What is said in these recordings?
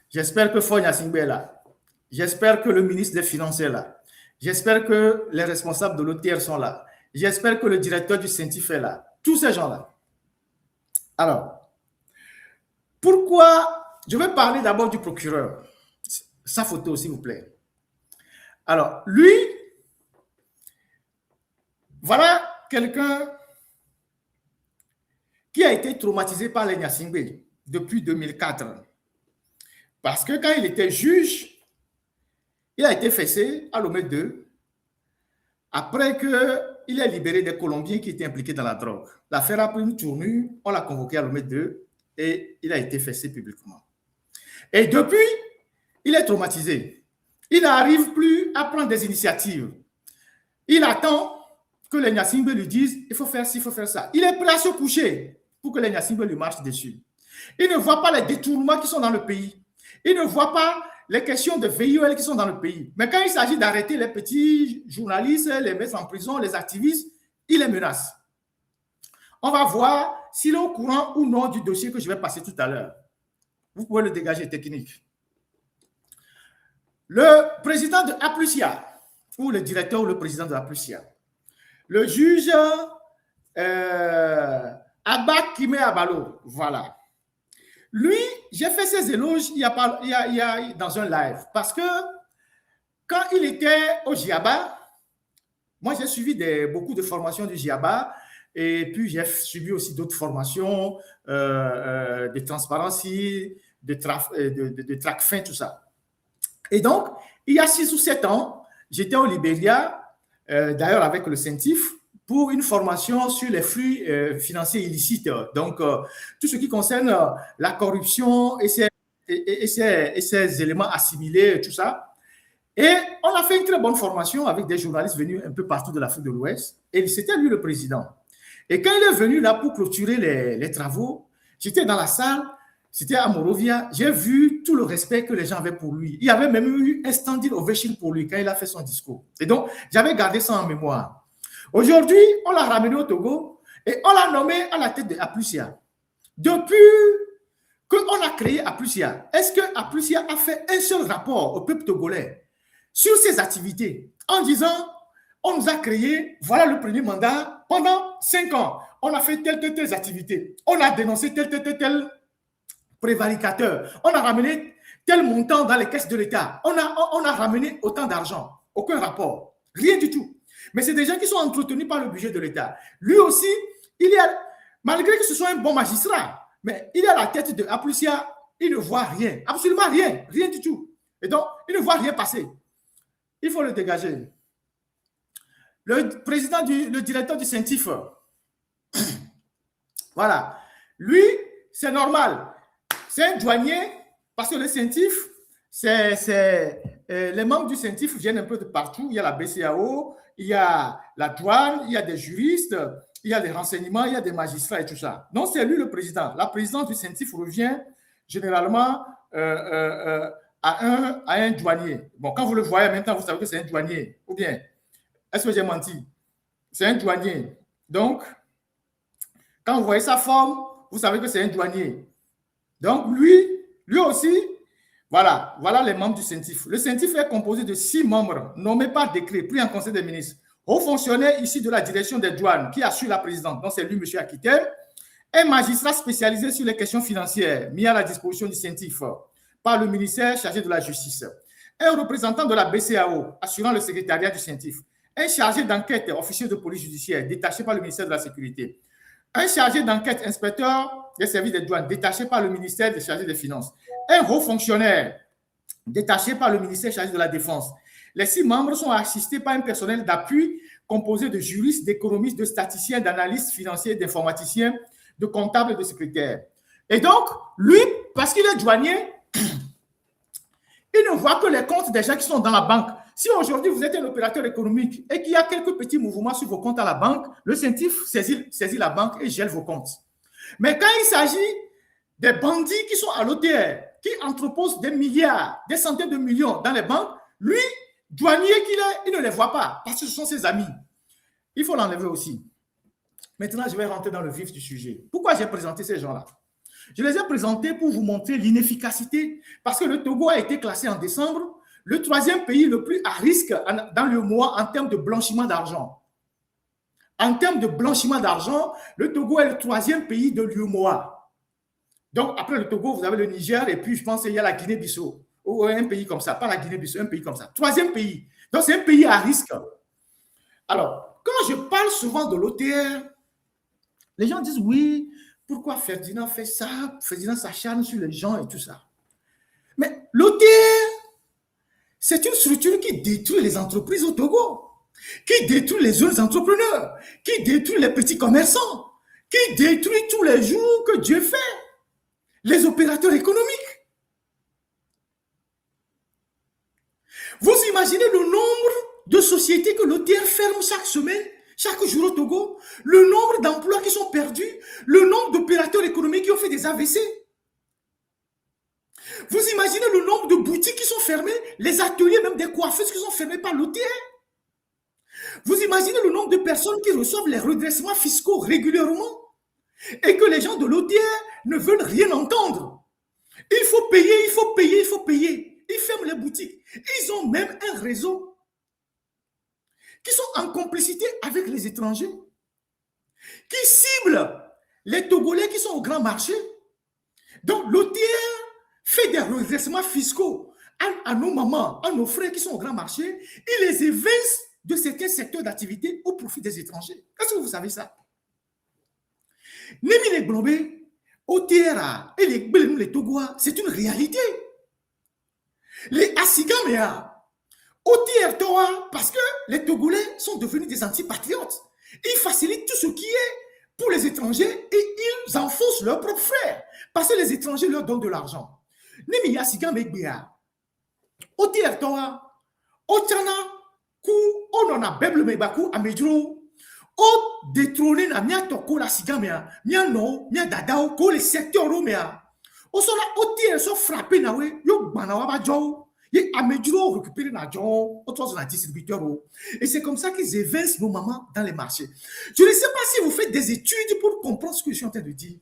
J'espère que Foy Gnassingbé est là. J'espère que le ministre des Finances est là. J'espère que les responsables de l'OTR sont là. J'espère que le directeur du CENTIF est là. Tous ces gens-là. Alors, pourquoi je vais parler d'abord du procureur. Sa photo, s'il vous plaît. Alors, lui, voilà quelqu'un qui a été traumatisé par les Gnassingbé depuis 2004. Parce que quand il était juge, il a été fessé à Lomé 2 après qu'il ait libéré des Colombiens qui étaient impliqués dans la drogue. L'affaire a pris une tournure, on l'a convoqué à Lomé 2 et il a été fessé publiquement. Et depuis, il est traumatisé. Il n'arrive plus à prendre des initiatives. Il attend que les Gnassingbé lui disent il faut faire ci, il faut faire ça. Il est prêt à se coucher pour que les Gnassingbé lui marchent dessus. Il ne voit pas les détournements qui sont dans le pays. Il ne voit pas les questions de VIOL qui sont dans le pays. Mais quand il s'agit d'arrêter les petits journalistes, les mettre en prison, les activistes, il les menace. On va voir s'il est au courant ou non du dossier que je vais passer tout à l'heure. Vous pouvez le dégager technique. Le président de Aplusia, ou le directeur ou le président de Aplusia, le juge Abba Kime Abalo, voilà. Lui, j'ai fait ses éloges dans un live parce que quand il était au GIABA, moi j'ai suivi beaucoup de formations du GIABA et puis j'ai suivi aussi d'autres formations de transparence, de TRACFIN, tout ça. Et donc, il y a 6 ou 7 ans, j'étais au Libéria, d'ailleurs avec le CENTIF, pour une formation sur les flux financiers illicites. Donc, tout ce qui concerne la corruption et ses éléments assimilés, tout ça. Et on a fait une très bonne formation avec des journalistes venus un peu partout de l'Afrique de l'Ouest. Et c'était lui le président. Et quand il est venu là pour clôturer les travaux, j'étais dans la salle, c'était à Morovia, j'ai vu tout le respect que les gens avaient pour lui. Il y avait même eu un standing ovation pour lui quand il a fait son discours. Et donc, j'avais gardé ça en mémoire. Aujourd'hui, on l'a ramené au Togo et on l'a nommé à la tête de Aplusia. Depuis qu'on a créé Aplusia, est-ce que Aplusia a fait un seul rapport au peuple togolais sur ses activités en disant on nous a créé, voilà le premier mandat, pendant 5 ans, on a fait telle activité, on a dénoncé tel prévaricateur, on a ramené tel montant dans les caisses de l'État, on a ramené autant d'argent, aucun rapport, rien du tout. Mais c'est des gens qui sont entretenus par le budget de l'État. Lui aussi, malgré que ce soit un bon magistrat, mais il est à la tête de Aplusia, il ne voit rien, absolument rien, rien du tout. Et donc, il ne voit rien passer. Il faut le dégager. Le directeur du CENTIF, voilà, lui, c'est normal. C'est un douanier, parce que le CENTIF, les membres du CENTIF viennent un peu de partout. Il y a la BCAO, il y a la douane, il y a des juristes, il y a des renseignements, il y a des magistrats et tout ça. Donc, c'est lui le président. La présidence du CENTIF revient généralement à un douanier. Bon, quand vous le voyez, en même temps, vous savez que c'est un douanier. Ou bien, est-ce que j'ai menti? C'est un douanier. Donc, quand vous voyez sa forme, vous savez que c'est un douanier. Donc, lui aussi, voilà les membres du CENTIF. Le CENTIF est composé de 6 membres nommés par décret, pris en Conseil des ministres. Haut fonctionnaire ici de la direction des douanes qui assure la présidence, donc c'est lui, M. Akiter. Un magistrat spécialisé sur les questions financières mis à la disposition du CENTIF par le ministère chargé de la justice. Un représentant de la BCAO assurant le secrétariat du CENTIF. Un chargé d'enquête, officier de police judiciaire détaché par le ministère de la Sécurité. Un chargé d'enquête, inspecteur des services des douanes détaché par le ministère des chargés des finances. Un haut fonctionnaire détaché par le ministère chargé de la Défense. Les 6 membres sont assistés par un personnel d'appui composé de juristes, d'économistes, de statisticiens, d'analystes financiers, d'informaticiens, de comptables et de secrétaires. Et donc, lui, parce qu'il est douanier, il ne voit que les comptes des gens qui sont dans la banque. Si aujourd'hui vous êtes un opérateur économique et qu'il y a quelques petits mouvements sur vos comptes à la banque, le CENTIF saisit la banque et gèle vos comptes. Mais quand il s'agit des bandits qui sont à l'OTR, qui entreposent des milliards, des centaines de millions dans les banques, lui, douanier qu'il est, il ne les voit pas parce que ce sont ses amis. Il faut l'enlever aussi. Maintenant, je vais rentrer dans le vif du sujet. Pourquoi j'ai présenté ces gens-là? Je les ai présentés pour vous montrer l'inefficacité, parce que le Togo a été classé en décembre, le troisième pays le plus à risque dans le mois en termes de blanchiment d'argent. En termes de blanchiment d'argent, le Togo est le troisième pays de l'UEMOA. Donc, après le Togo, vous avez le Niger et puis je pense qu'il y a la Guinée-Bissau. Ou un pays comme ça, pas la Guinée-Bissau, un pays comme ça. Troisième pays. Donc, c'est un pays à risque. Alors, quand je parle souvent de l'OTR, les gens disent oui, pourquoi Ferdinand fait ça? Ferdinand s'acharne sur les gens et tout ça. Mais l'OTR, c'est une structure qui détruit les entreprises au Togo, qui détruit les jeunes entrepreneurs, qui détruit les petits commerçants, qui détruit tous les jours que Dieu fait, les opérateurs économiques. Vous imaginez le nombre de sociétés que l'OTR ferme chaque semaine, chaque jour au Togo, le nombre d'emplois qui sont perdus, le nombre d'opérateurs économiques qui ont fait des AVC. Vous imaginez le nombre de boutiques qui sont fermées, les ateliers, même des coiffeuses qui sont fermés par l'OTR. Vous imaginez le nombre de personnes qui reçoivent les redressements fiscaux régulièrement et que les gens de l'OTR ne veulent rien entendre. Il faut payer, il faut payer, il faut payer. Ils ferment les boutiques. Ils ont même un réseau qui sont en complicité avec les étrangers, qui ciblent les Togolais qui sont au grand marché. Donc l'OTR fait des redressements fiscaux à nos mamans, à nos frères qui sont au grand marché. Il les évince de certains secteurs d'activité au profit des étrangers. Est-ce que vous savez ça? Les Blobé, OTR et les Togois, c'est une réalité. Les Asigamea, OTR Toa, parce que les Togolais sont devenus des antipatriotes. Ils facilitent tout ce qui est pour les étrangers et ils enfoncent leurs propres frères parce que les étrangers leur donnent de l'argent. Nemi Asigamea, OTR Toa, Otana, Ku, Onona Beble Mebaku, Amedro, O détrôner na mia toko la Asigamea, mia no, mia dadao, ko les secteurs romea. O sola OTR sont frappés na we, yo banawa ba jo. Et à Medjuro, récupérer l'argent, autour de la distributeur. Et c'est comme ça qu'ils évincent nos mamans dans les marchés. Je ne sais pas si vous faites des études pour comprendre ce que je suis en train de dire.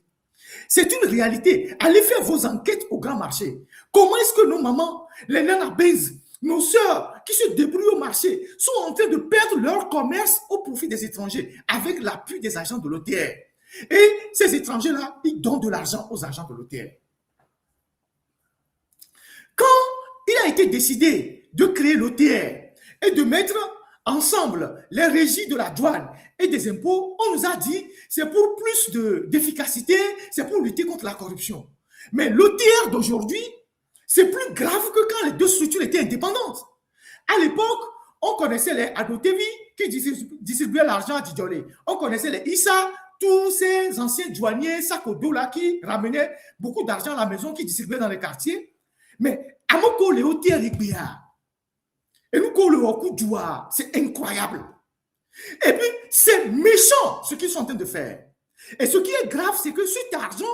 C'est une réalité. Allez faire vos enquêtes au grand marché. Comment est-ce que nos mamans, les nanas baises, nos sœurs qui se débrouillent au marché sont en train de perdre leur commerce au profit des étrangers avec l'appui des agents de l'OTR. Et ces étrangers-là, ils donnent de l'argent aux agents de l'OTR. Quand il a été décidé de créer l'OTR et de mettre ensemble les régies de la douane et des impôts, on nous a dit c'est pour plus d'efficacité, c'est pour lutter contre la corruption. Mais l'OTR d'aujourd'hui, c'est plus grave que quand les deux structures étaient indépendantes. À l'époque, on connaissait les Adotevi qui distribuaient l'argent à Djolé. On connaissait les Issa, tous ces anciens douaniers, Sakodo-là, qui ramenaient beaucoup d'argent à la maison, qui distribuaient dans les quartiers. Mais Amoko le OTR Egbea. Et nous, le Okudjoua, c'est incroyable. Et puis, c'est méchant ce qu'ils sont en train de faire. Et ce qui est grave, c'est que cet argent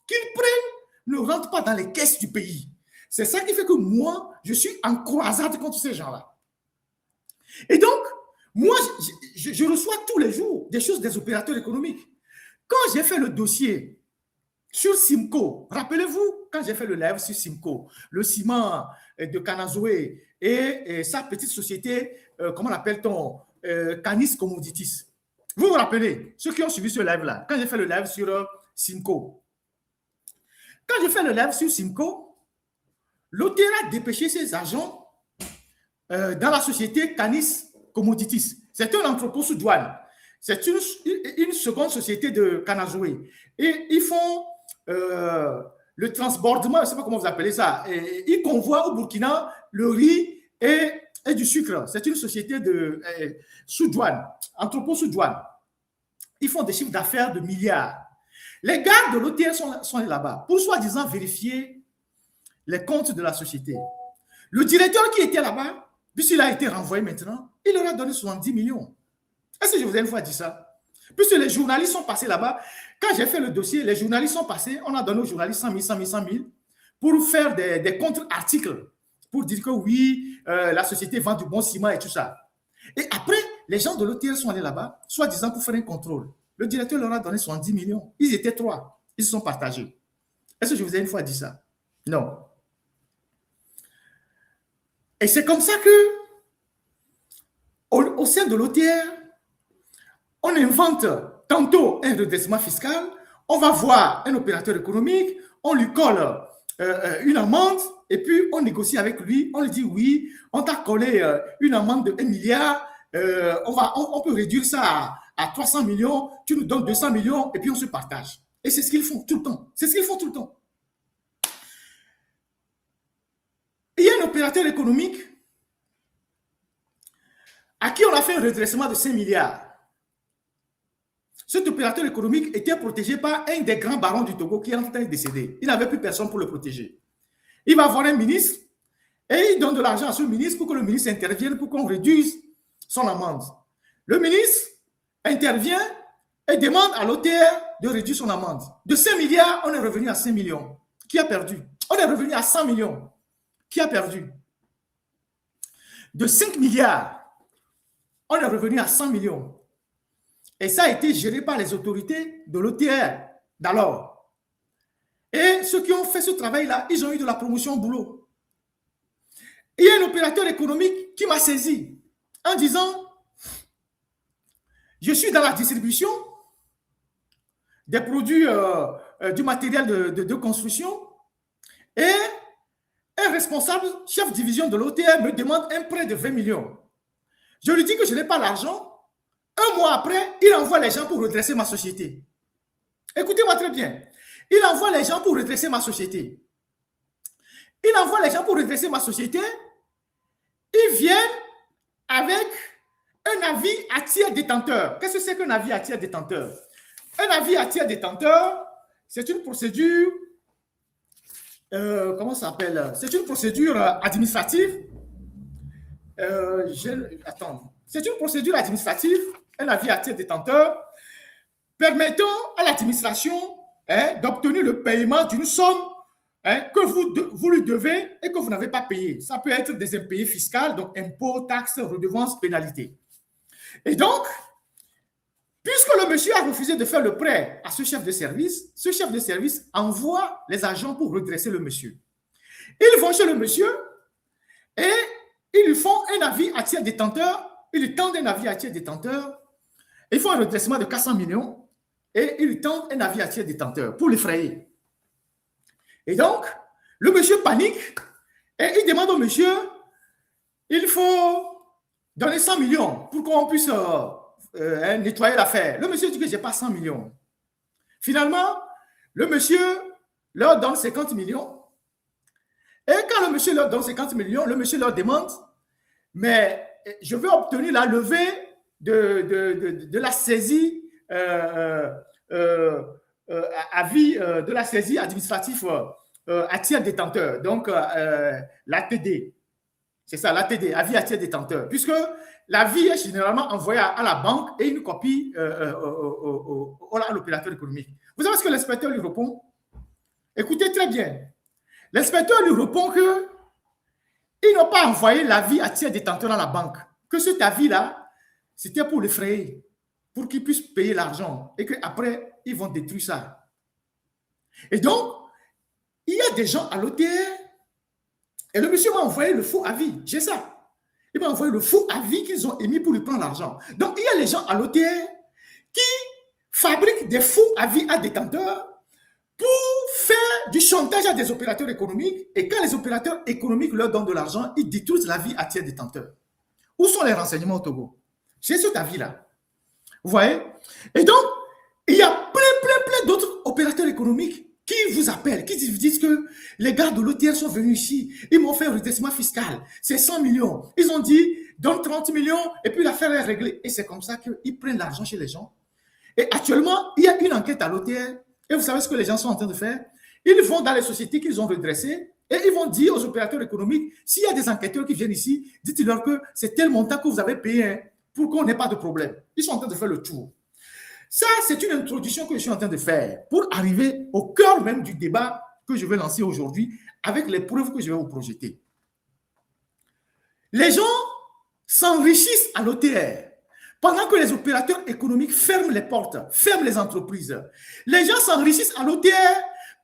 qu'ils prennent ne rentre pas dans les caisses du pays. C'est ça qui fait que moi, je suis en croisade contre ces gens-là. Et donc, moi, je reçois tous les jours des choses des opérateurs économiques. Quand j'ai fait le dossier sur Simco, rappelez-vous, quand j'ai fait le live sur Simco, le ciment de Kanazoé et sa petite société, comment l'appelle-t-on, Canis Commodities. Vous vous rappelez, ceux qui ont suivi ce live-là, quand j'ai fait le live sur Simco. Quand j'ai fait le live sur Simco, l'OTR a dépêché ses agents dans la société Canis Commodities. C'est un entrepôt sous douane. C'est une seconde société de Kanazoé. Et ils font le transbordement, je ne sais pas comment vous appelez ça. Et ils convoient au Burkina le riz et du sucre. C'est une société de sous douane, entrepôt sous douane. Ils font des chiffres d'affaires de milliards. Les gars de l'OTR sont là-bas pour soi-disant vérifier les comptes de la société. Le directeur qui était là-bas, puisqu'il a été renvoyé maintenant, il leur a donné 70 millions. Est-ce que je vous ai une fois dit ça? Puisque les journalistes sont passés là-bas, quand j'ai fait le dossier, les journalistes sont passés, on a donné aux journalistes 100 000, 100 000, 100 000 pour faire des contre-articles, pour dire que oui, la société vend du bon ciment et tout ça. Et après, les gens de l'OTR sont allés là-bas, soi-disant pour faire un contrôle. Le directeur leur a donné 70 millions. Ils étaient 3. Ils se sont partagés. Est-ce que je vous ai une fois dit ça? Non. Et c'est comme ça que, au sein de l'OTR, on invente tantôt un redressement fiscal, on va voir un opérateur économique, on lui colle une amende, et puis on négocie avec lui, on lui dit oui, on t'a collé une amende de 1 milliard, on peut réduire ça à 300 millions, tu nous donnes 200 millions, et puis on se partage. Et c'est ce qu'ils font tout le temps. C'est ce qu'ils font tout le temps. Il y a un opérateur économique à qui on a fait un redressement de 5 milliards. Cet opérateur économique était protégé par un des grands barons du Togo qui est en train de décéder. Il n'avait plus personne pour le protéger. Il va voir un ministre et il donne de l'argent à ce ministre pour que le ministre intervienne pour qu'on réduise son amende. Le ministre intervient et demande à l'OTR de réduire son amende. De 5 milliards, on est revenu à 5 millions. Qui a perdu? On est revenu à 100 millions. Qui a perdu? De 5 milliards, on est revenu à 100 millions. Et ça a été géré par les autorités de l'OTR d'alors. Et ceux qui ont fait ce travail-là, ils ont eu de la promotion au boulot. Il y a un opérateur économique qui m'a saisi en disant, je suis dans la distribution des produits, du matériel de construction, et un responsable, chef de division de l'OTR, me demande un prêt de 20 millions. Je lui dis que je n'ai pas l'argent. Un mois après, il envoie les gens pour redresser ma société. Écoutez-moi très bien. Il envoie les gens pour redresser ma société. Il envoie les gens pour redresser ma société. Ils viennent avec un avis à tiers détenteur. Qu'est-ce que c'est qu'un avis à tiers détenteur? Un avis à tiers détenteur, c'est une procédure, comment ça s'appelle? C'est une procédure administrative. C'est une procédure administrative, un avis à tiers détenteur, permettant à l'administration d'obtenir le paiement d'une somme que vous lui devez et que vous n'avez pas payé. Ça peut être des impayés fiscaux, donc impôts, taxes, redevances, pénalités. Et donc, puisque le monsieur a refusé de faire le prêt à ce chef de service envoie les agents pour redresser le monsieur. Ils vont chez le monsieur et ils lui font un avis à tiers détenteur, ils lui tendent un avis à tiers détenteur, ils font un redressement de 400 millions et ils lui tendent un avis à tiers détenteur pour l'effrayer. Et donc, le monsieur panique et il demande au monsieur, il faut donner 100 millions pour qu'on puisse nettoyer l'affaire. Le monsieur dit que je n'ai pas 100 millions. Finalement, le monsieur leur donne 50 millions. Et quand le monsieur leur donne 50 millions, le monsieur leur demande, mais je veux obtenir la levée de la saisie de la saisie administrative à tiers détenteur, donc l'ATD. C'est ça, l'ATD, avis à tiers détenteur. Puisque l'avis est généralement envoyé à la banque et une copie à l'opérateur économique. Vous savez ce que l'inspecteur lui répond? Écoutez très bien. L'inspecteur lui répond que ils n'ont pas envoyé l'avis à tiers détenteur à la banque. Que cet avis-là, c'était pour l'effrayer, pour qu'il puisse payer l'argent et qu'après, ils vont détruire ça. Et donc, il y a des gens à l'OTR et le monsieur m'a envoyé le faux avis. J'ai ça. Il m'a envoyé le faux avis qu'ils ont émis pour lui prendre l'argent. Donc, il y a les gens à l'OTR qui fabriquent des faux avis à détenteurs pour faire du chantage à des opérateurs économiques. Et quand les opérateurs économiques leur donnent de l'argent, ils détruisent l'avis à tiers détenteur. Où sont les renseignements au Togo? J'ai cet avis-là. Vous voyez? Et donc, il y a plein d'autres opérateurs économiques qui vous appellent, qui disent que les gars de l'OTR sont venus ici, ils m'ont fait un redressement fiscal, c'est 100 millions. Ils ont dit, donne 30 millions et puis l'affaire est réglée. Et c'est comme ça qu'ils prennent l'argent chez les gens. Et actuellement, il y a une enquête à l'OTR. Et vous savez ce que les gens sont en train de faire? Ils vont dans les sociétés qu'ils ont redressées et ils vont dire aux opérateurs économiques, s'il y a des enquêteurs qui viennent ici, dites-leur que c'est tel montant que vous avez payé pour qu'on n'ait pas de problème. Ils sont en train de faire le tour. Ça, c'est une introduction que je suis en train de faire pour arriver au cœur même du débat que je vais lancer aujourd'hui avec les preuves que je vais vous projeter. Les gens s'enrichissent à l'OTR pendant que les opérateurs économiques ferment les portes, ferment les entreprises. Les gens s'enrichissent à l'OTR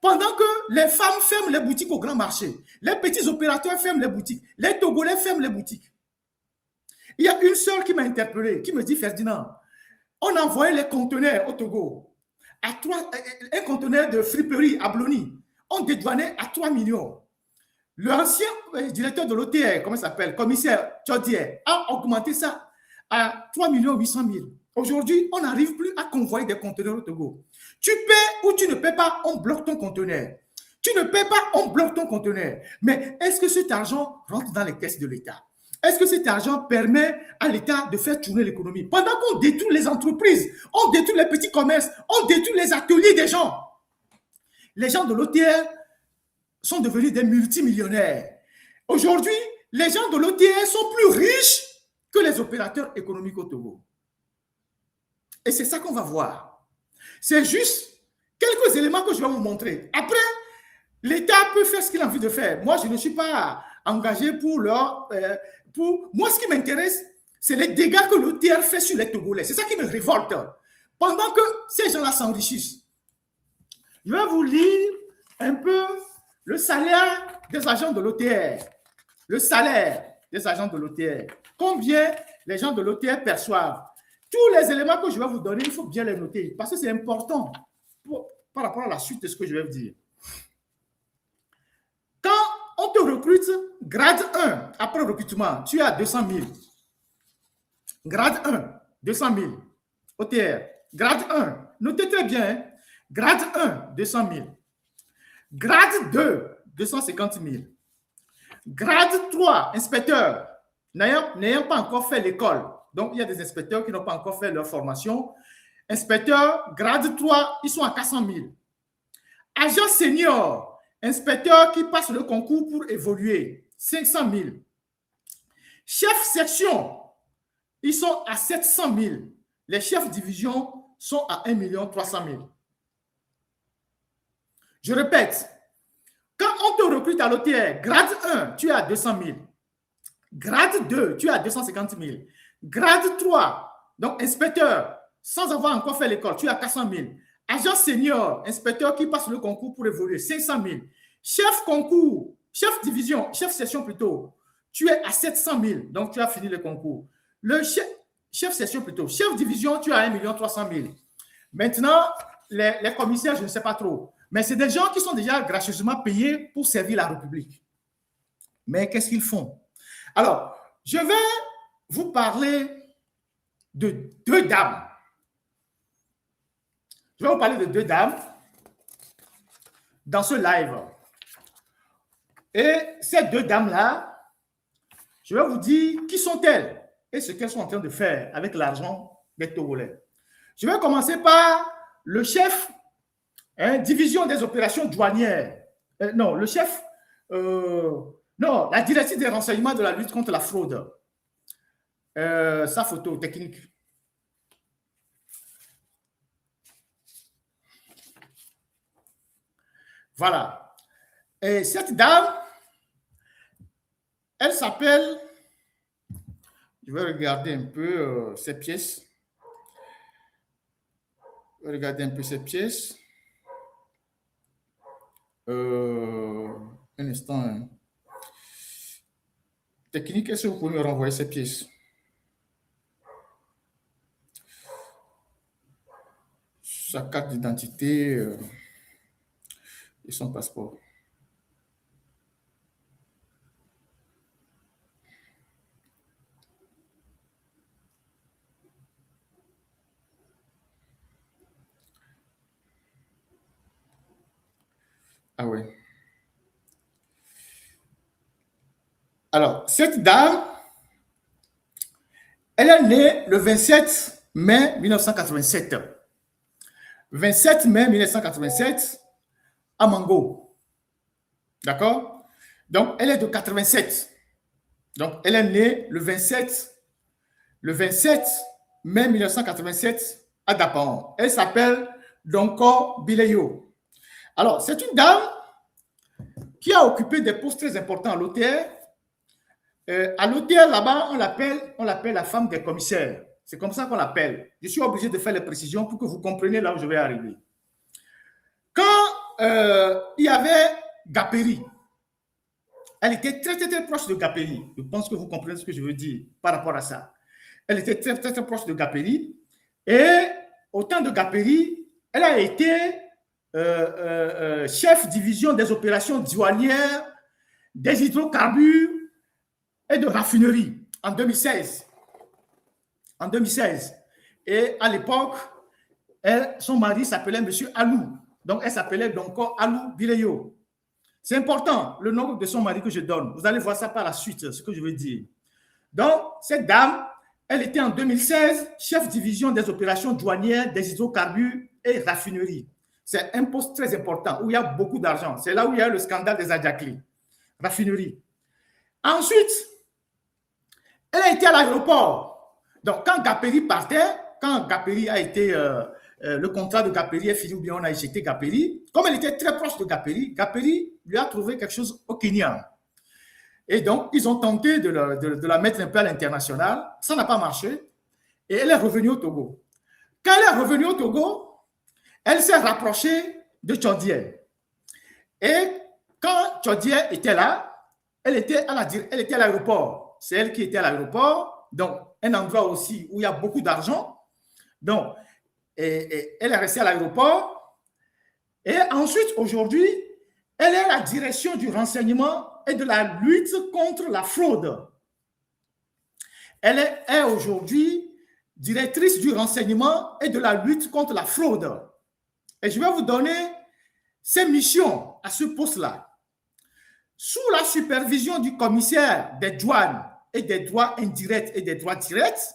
Pendant que les femmes ferment les boutiques au grand marché, les petits opérateurs ferment les boutiques, les Togolais ferment les boutiques. Il y a une sœur qui m'a interpellé, qui me dit, Ferdinand, on a envoyé les conteneurs au Togo, un conteneur de friperie à Blony, on dédouanait à 3 millions. L'ancien directeur de l'OTR, comment il s'appelle, commissaire Chaudier, a augmenté ça à 3 800 000. Aujourd'hui, on n'arrive plus à convoyer des conteneurs au Togo. Tu paies ou tu ne paies pas, on bloque ton conteneur. Tu ne paies pas, on bloque ton conteneur. Mais est-ce que cet argent rentre dans les caisses de l'État? Est-ce que cet argent permet à l'État de faire tourner l'économie? Pendant qu'on détruit les entreprises, on détruit les petits commerces, on détruit les ateliers des gens. Les gens de l'OTR sont devenus des multimillionnaires. Aujourd'hui, les gens de l'OTR sont plus riches que les opérateurs économiques au Togo. Et c'est ça qu'on va voir. C'est juste quelques éléments que je vais vous montrer. Après, l'État peut faire ce qu'il a envie de faire. Moi, je ne suis pas engagé pour leur... Moi, ce qui m'intéresse, c'est les dégâts que l'OTR fait sur les Togolais. C'est ça qui me révolte. Pendant que ces gens-là s'enrichissent. Je vais vous lire un peu le salaire des agents de l'OTR. Le salaire des agents de l'OTR. Combien les gens de l'OTR perçoivent. Tous les éléments que je vais vous donner, il faut bien les noter parce que c'est important par rapport à la suite de ce que je vais vous dire. Quand on te recrute, grade 1, après recrutement, tu es à 200 000. Grade 1, 200 000. OTR. Grade 1, notez très bien. Hein? Grade 1, 200 000. Grade 2, 250 000. Grade 3, inspecteur, n'ayant pas encore fait l'école. Donc, il y a des inspecteurs qui n'ont pas encore fait leur formation. Inspecteur, grade 3, ils sont à 400 000. Agent senior, inspecteur qui passe le concours pour évoluer, 500 000. Chef section, ils sont à 700 000. Les chefs division sont à 1 300 000. Je répète, quand on te recrute à l'OTR, grade 1, tu es à 200 000. Grade 2, tu es à 250 000. Grade 3, donc inspecteur, sans avoir encore fait l'école, tu es à 400 000. Agent senior, inspecteur qui passe le concours pour évoluer, 500 000. Chef concours, chef division, chef section plutôt, tu es à 700 000, donc tu as fini le concours. Le chef section plutôt, chef division, tu es à 1 300 000. Maintenant, les commissaires, je ne sais pas trop, mais c'est des gens qui sont déjà gracieusement payés pour servir la République. Mais qu'est-ce qu'ils font? Alors, je vais vous parler de 2 dames. Je vais vous parler de 2 dames dans ce live. Et ces 2 dames-là, je vais vous dire qui sont-elles et ce qu'elles sont en train de faire avec l'argent des Togolais. Je vais commencer par le chef, division des opérations douanières. Non, le chef, non, la directrice des renseignements de la lutte contre la fraude. Sa photo technique. Voilà. Et cette dame, elle s'appelle, je vais regarder un peu ses pièces. Je vais regarder un peu ses pièces. Un instant. Hein. Technique, est-ce que vous pouvez me renvoyer ces pièces? Sa carte d'identité et son passeport. Ah ouais. Alors, cette dame, elle est née le 27 mai 1987. 27 mai 1987 à Mango. D'accord? Donc, elle est de 87. Donc, elle est née le 27 mai 1987 à Dapan. Elle s'appelle Donko Bileyo. Alors, c'est une dame qui a occupé des postes très importants à l'OTR. À l'OTR, là-bas, on l'appelle la femme des commissaires. C'est comme ça qu'on l'appelle. Je suis obligé de faire les précisions pour que vous compreniez là où je vais arriver. Quand il y avait Gaperi. Elle était très, très, très proche de Gaperi. Je pense que vous comprenez ce que je veux dire par rapport à ça. Elle était très, très, très proche de Gaperi. Et au temps de Gaperi, elle a été chef division des opérations douanières, des hydrocarbures et de raffinerie en 2016. En 2016. Et à l'époque, son mari s'appelait M. Alou. Donc, elle s'appelait donc Alou Bileyo. C'est important, le nom de son mari que je donne. Vous allez voir ça par la suite, ce que je veux dire. Donc, cette dame, elle était en 2016 chef division des opérations douanières, des hydrocarbures et raffineries. C'est un poste très important où il y a beaucoup d'argent. C'est là où il y a le scandale des Adjakli. Raffinerie. Ensuite, elle a été à l'aéroport. Donc, quand Gaperi partait, quand Gaperi a été... le contrat de Gaperi est fini ou bien on a éjecté Gaperi. Comme elle était très proche de Gaperi, Gaperi lui a trouvé quelque chose au Kenya. Et donc, ils ont tenté de la mettre un peu à l'international. Ça n'a pas marché. Et elle est revenue au Togo. Quand elle est revenue au Togo, elle s'est rapprochée de Tchodié. Et quand Tchodié était là, elle était à l'aéroport. C'est elle qui était à l'aéroport. Donc, un endroit aussi où il y a beaucoup d'argent. Donc, et elle est restée à l'aéroport. Et ensuite, aujourd'hui, elle est à la direction du renseignement et de la lutte contre la fraude. Elle est aujourd'hui directrice du renseignement et de la lutte contre la fraude. Et je vais vous donner ses missions à ce poste-là. Sous la supervision du commissaire des douanes et des droits indirects et des droits directs,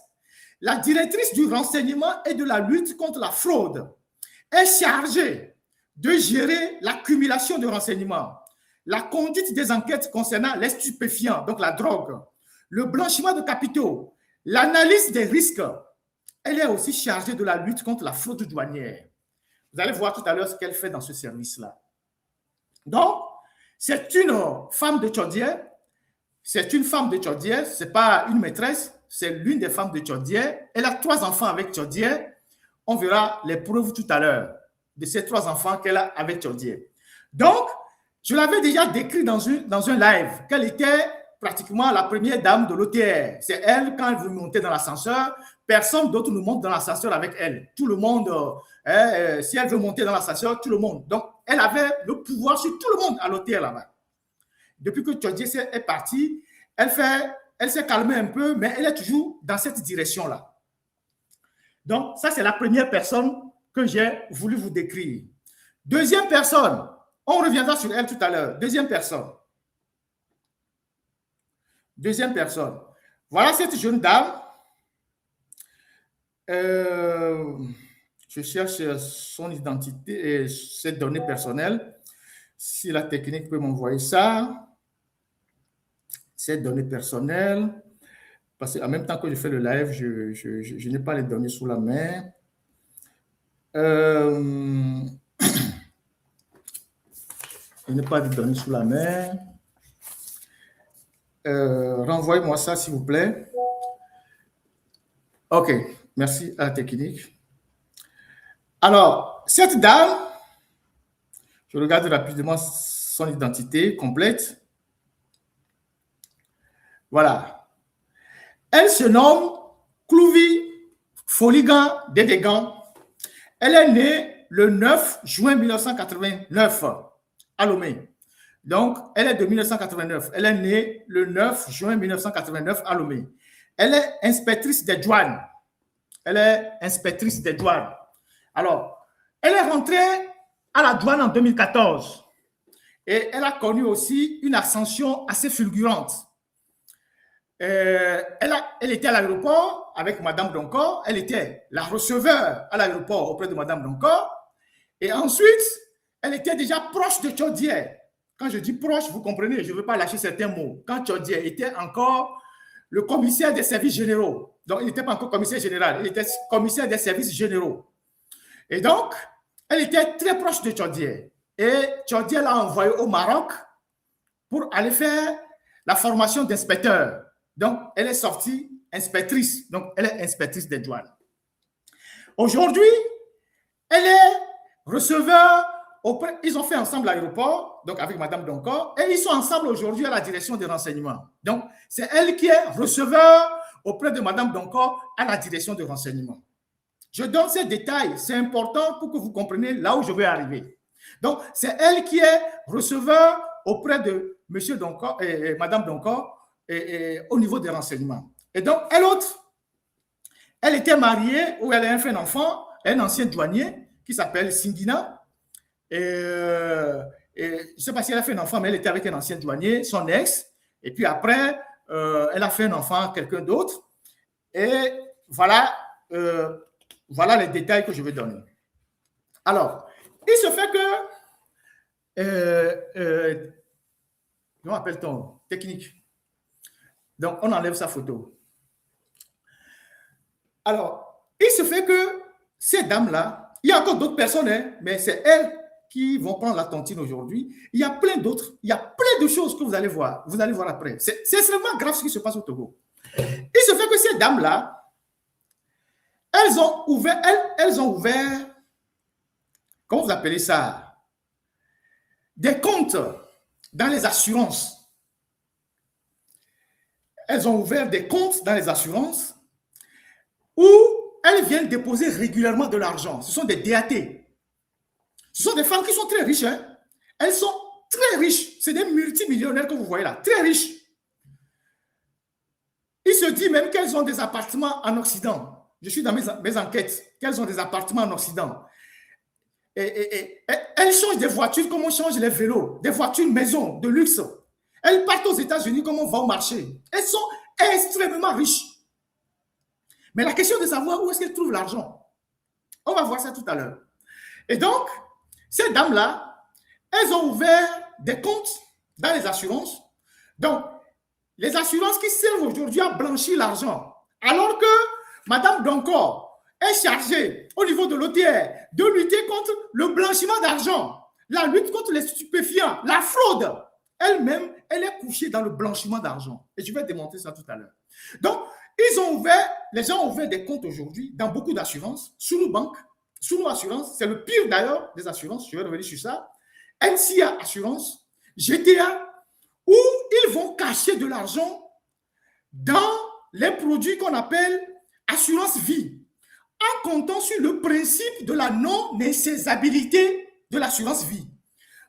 la directrice du renseignement et de la lutte contre la fraude est chargée de gérer l'accumulation de renseignements, la conduite des enquêtes concernant les stupéfiants, donc la drogue, le blanchiment de capitaux, l'analyse des risques. Elle est aussi chargée de la lutte contre la fraude douanière. Vous allez voir tout à l'heure ce qu'elle fait dans ce service-là. Donc, c'est une femme de Tchodié. C'est une femme de Tchodié, ce n'est pas une maîtresse, c'est l'une des femmes de Tchodié. Elle a 3 enfants avec Tchodié. On verra les preuves tout à l'heure de ces 3 enfants qu'elle a avec Tchodié. Donc, je l'avais déjà décrit dans un live qu'elle était pratiquement la première dame de l'OTR. C'est elle, quand elle veut monter dans l'ascenseur, personne d'autre ne monte dans l'ascenseur avec elle. Tout le monde, si elle veut monter dans l'ascenseur, tout le monde. Donc, elle avait le pouvoir sur tout le monde à l'OTR là-bas. Depuis que Tchodié est parti, elle s'est calmée un peu, mais elle est toujours dans cette direction-là. Donc, ça, c'est la première personne que j'ai voulu vous décrire. Deuxième personne, on reviendra sur elle tout à l'heure. Deuxième personne. Deuxième personne. Voilà cette jeune dame. Je cherche son identité et ses données personnelles. Si la technique peut m'envoyer ça. Ces données personnelles. Parce qu'en même temps que je fais le live, je n'ai pas les données sous la main. Je n'ai pas de données sous la main. Renvoyez-moi ça, s'il vous plaît. OK, merci à la technique. Alors, cette dame, je regarde rapidement son identité complète. Voilà. Elle se nomme Clouvi Foligan Dédégan. Elle est née le 9 juin 1989 à Lomé. Donc, elle est de 1989. Elle est née le 9 juin 1989 à Lomé. Elle est inspectrice des douanes. Elle est inspectrice des douanes. Alors, elle est rentrée à la douane en 2014 et elle a connu aussi une ascension assez fulgurante. Elle était à l'aéroport avec Madame Donkor. Elle était la receveur à l'aéroport auprès de Madame Donkor. Et ensuite, elle était déjà proche de Tchodié. Quand je dis proche, vous comprenez, je ne veux pas lâcher certains mots. Quand Tchodié était encore le commissaire des services généraux. Donc, il n'était pas encore commissaire général, il était commissaire des services généraux. Et donc, elle était très proche de Tchodié. Et Tchodié l'a envoyée au Maroc pour aller faire la formation d'inspecteur. Donc, elle est sortie inspectrice. Donc, elle est inspectrice des douanes. Aujourd'hui, elle est receveur ils ont fait ensemble l'aéroport, donc avec Madame Donkor, et ils sont ensemble aujourd'hui à la direction des renseignements. Donc, c'est elle qui est receveur auprès de Madame Donkor à la direction des renseignements. Je donne ces détails, c'est important pour que vous compreniez là où je vais arriver. Donc, c'est elle qui est receveur auprès de Monsieur Donkor et Madame Donkor au niveau des renseignements. Et donc, elle était mariée ou elle a fait un enfant, un ancien douanier qui s'appelle Singina. Et je ne sais pas si elle a fait un enfant, mais elle était avec un ancien douanier, son ex. Et puis après, elle a fait un enfant à quelqu'un d'autre. Et voilà, voilà les détails que je vais donner. Alors, il se fait que, comment appelle-t-on? Technique. Donc, on enlève sa photo. Alors, il se fait que ces dames-là, il y a encore d'autres personnes, hein, mais c'est elles qui vont prendre la tontine aujourd'hui. Il y a plein d'autres, il y a plein de choses que vous allez voir après. C'est extrêmement grave ce qui se passe au Togo. Il se fait que ces dames-là, elles ont ouvert, comment vous appelez ça, des comptes dans les assurances. Elles ont ouvert des comptes dans les assurances où elles viennent déposer régulièrement de l'argent. Ce sont des DAT. Ce sont des femmes qui sont très riches. Hein? Elles sont très riches. C'est des multimillionnaires que vous voyez là, très riches. Il se dit même qu'elles ont des appartements en Occident. Je suis dans mes enquêtes, qu'elles ont des appartements en Occident. Et elles changent des voitures comme on change les vélos, des voitures maison, de luxe. Elles partent aux États-Unis comme on va au marché. Elles sont extrêmement riches. Mais la question de savoir où est-ce qu'elles trouvent l'argent, on va voir ça tout à l'heure. Et donc, ces dames-là, elles ont ouvert des comptes dans les assurances. Donc, les assurances qui servent aujourd'hui à blanchir l'argent. Alors que Madame Donkor est chargée au niveau de l'OTR de lutter contre le blanchiment d'argent, la lutte contre les stupéfiants, la fraude. Elle-même, elle est couchée dans le blanchiment d'argent. Et je vais démontrer ça tout à l'heure. Donc, les gens ont ouvert des comptes aujourd'hui dans beaucoup d'assurances, Sunu Bank, Sunu Assurance, c'est le pire d'ailleurs des assurances, je vais revenir sur ça, NCA Assurance, GTA, où ils vont cacher de l'argent dans les produits qu'on appelle assurance vie, en comptant sur le principe de la non-insaisabilité de l'assurance vie.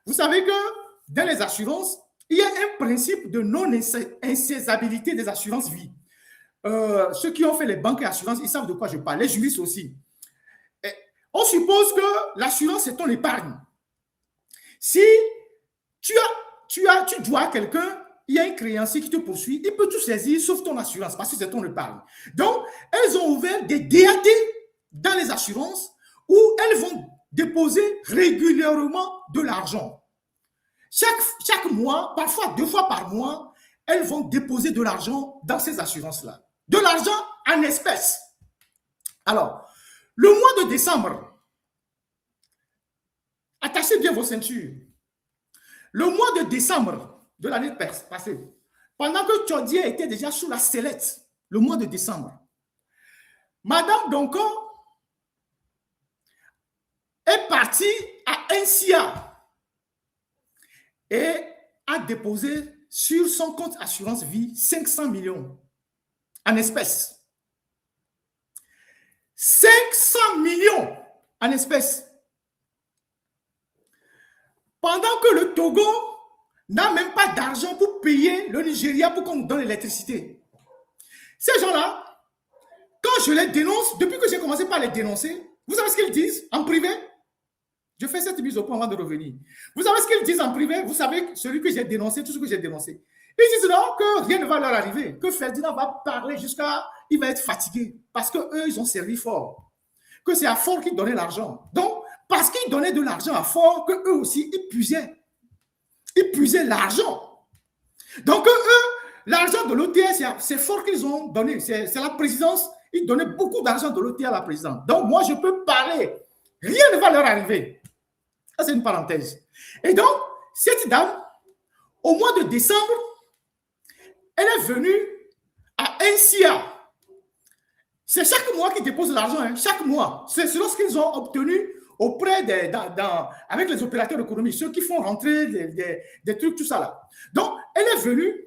Vous savez que dans les assurances, il y a un principe de non-insaisabilité des assurances vie. Ceux qui ont fait les banques et assurances, ils savent de quoi je parle, les juristes aussi. Et on suppose que l'assurance, c'est ton épargne. Si tu dois à quelqu'un, il y a un créancier qui te poursuit, il peut tout saisir sauf ton assurance parce que c'est ton épargne. Donc, elles ont ouvert des DAT dans les assurances où elles vont déposer régulièrement de l'argent. Chaque mois, parfois 2 fois par mois, elles vont déposer de l'argent dans ces assurances-là. De l'argent en espèces. Alors, le mois de décembre, attachez bien vos ceintures. Le mois de décembre de l'année passée, pendant que Tchodier était déjà sous la sellette, le mois de décembre, Madame Donkor est partie à NCA et a déposé sur son compte assurance vie 500 millions en espèces. 500 millions en espèces. Pendant que le Togo n'a même pas d'argent pour payer le Nigeria pour qu'on nous donne l'électricité. Ces gens-là, quand je les dénonce, depuis que j'ai commencé par les dénoncer, vous savez ce qu'ils disent en privé? Je fais cette mise au point avant de revenir. Vous savez ce qu'ils disent en privé? Vous savez, celui que j'ai dénoncé, tout ce que j'ai dénoncé. Ils disent non, que rien ne va leur arriver, que Ferdinand va parler jusqu'à... Il va être fatigué parce qu'eux, ils ont servi fort. Que c'est à Fort qu'ils donnaient l'argent. Donc, parce qu'ils donnaient de l'argent à Fort, qu'eux aussi, ils puisaient l'argent. Donc, eux, l'argent de l'OTS, c'est Fort qu'ils ont donné. C'est la présidence. Ils donnaient beaucoup d'argent de l'OTS à la présidence. Donc, moi, je peux parler. Rien ne va leur arriver. Ça, c'est une parenthèse. Et donc, cette dame, au mois de décembre, elle est venue à NCA. C'est chaque mois qu'ils déposent l'argent, hein, chaque mois. C'est lorsqu'ils ont obtenu auprès avec les opérateurs économiques, ceux qui font rentrer des trucs, tout ça là. Donc, elle est venue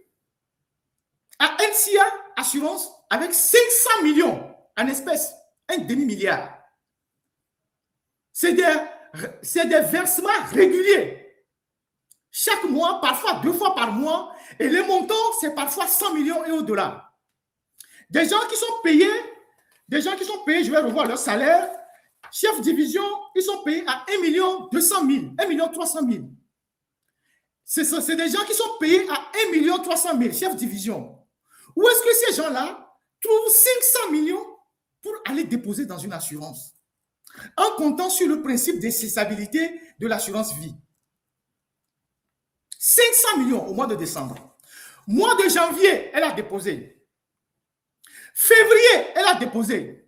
à NCA Assurance avec 500 millions en espèces, un demi-milliard. C'est des versements réguliers. Chaque mois, parfois 2 fois par mois, et les montants, c'est parfois 100 millions et au-delà. Des gens qui sont payés, je vais revoir leur salaire, chef division, ils sont payés à 1 200 000, 1 300 000. C'est des gens qui sont payés à 1 300 000, chef division. Où est-ce que ces gens-là trouvent 500 millions pour aller déposer dans une assurance, en comptant sur le principe de cessabilité de l'assurance vie? 500 millions au mois de décembre. Mois de janvier, elle a déposé. Février, elle a déposé.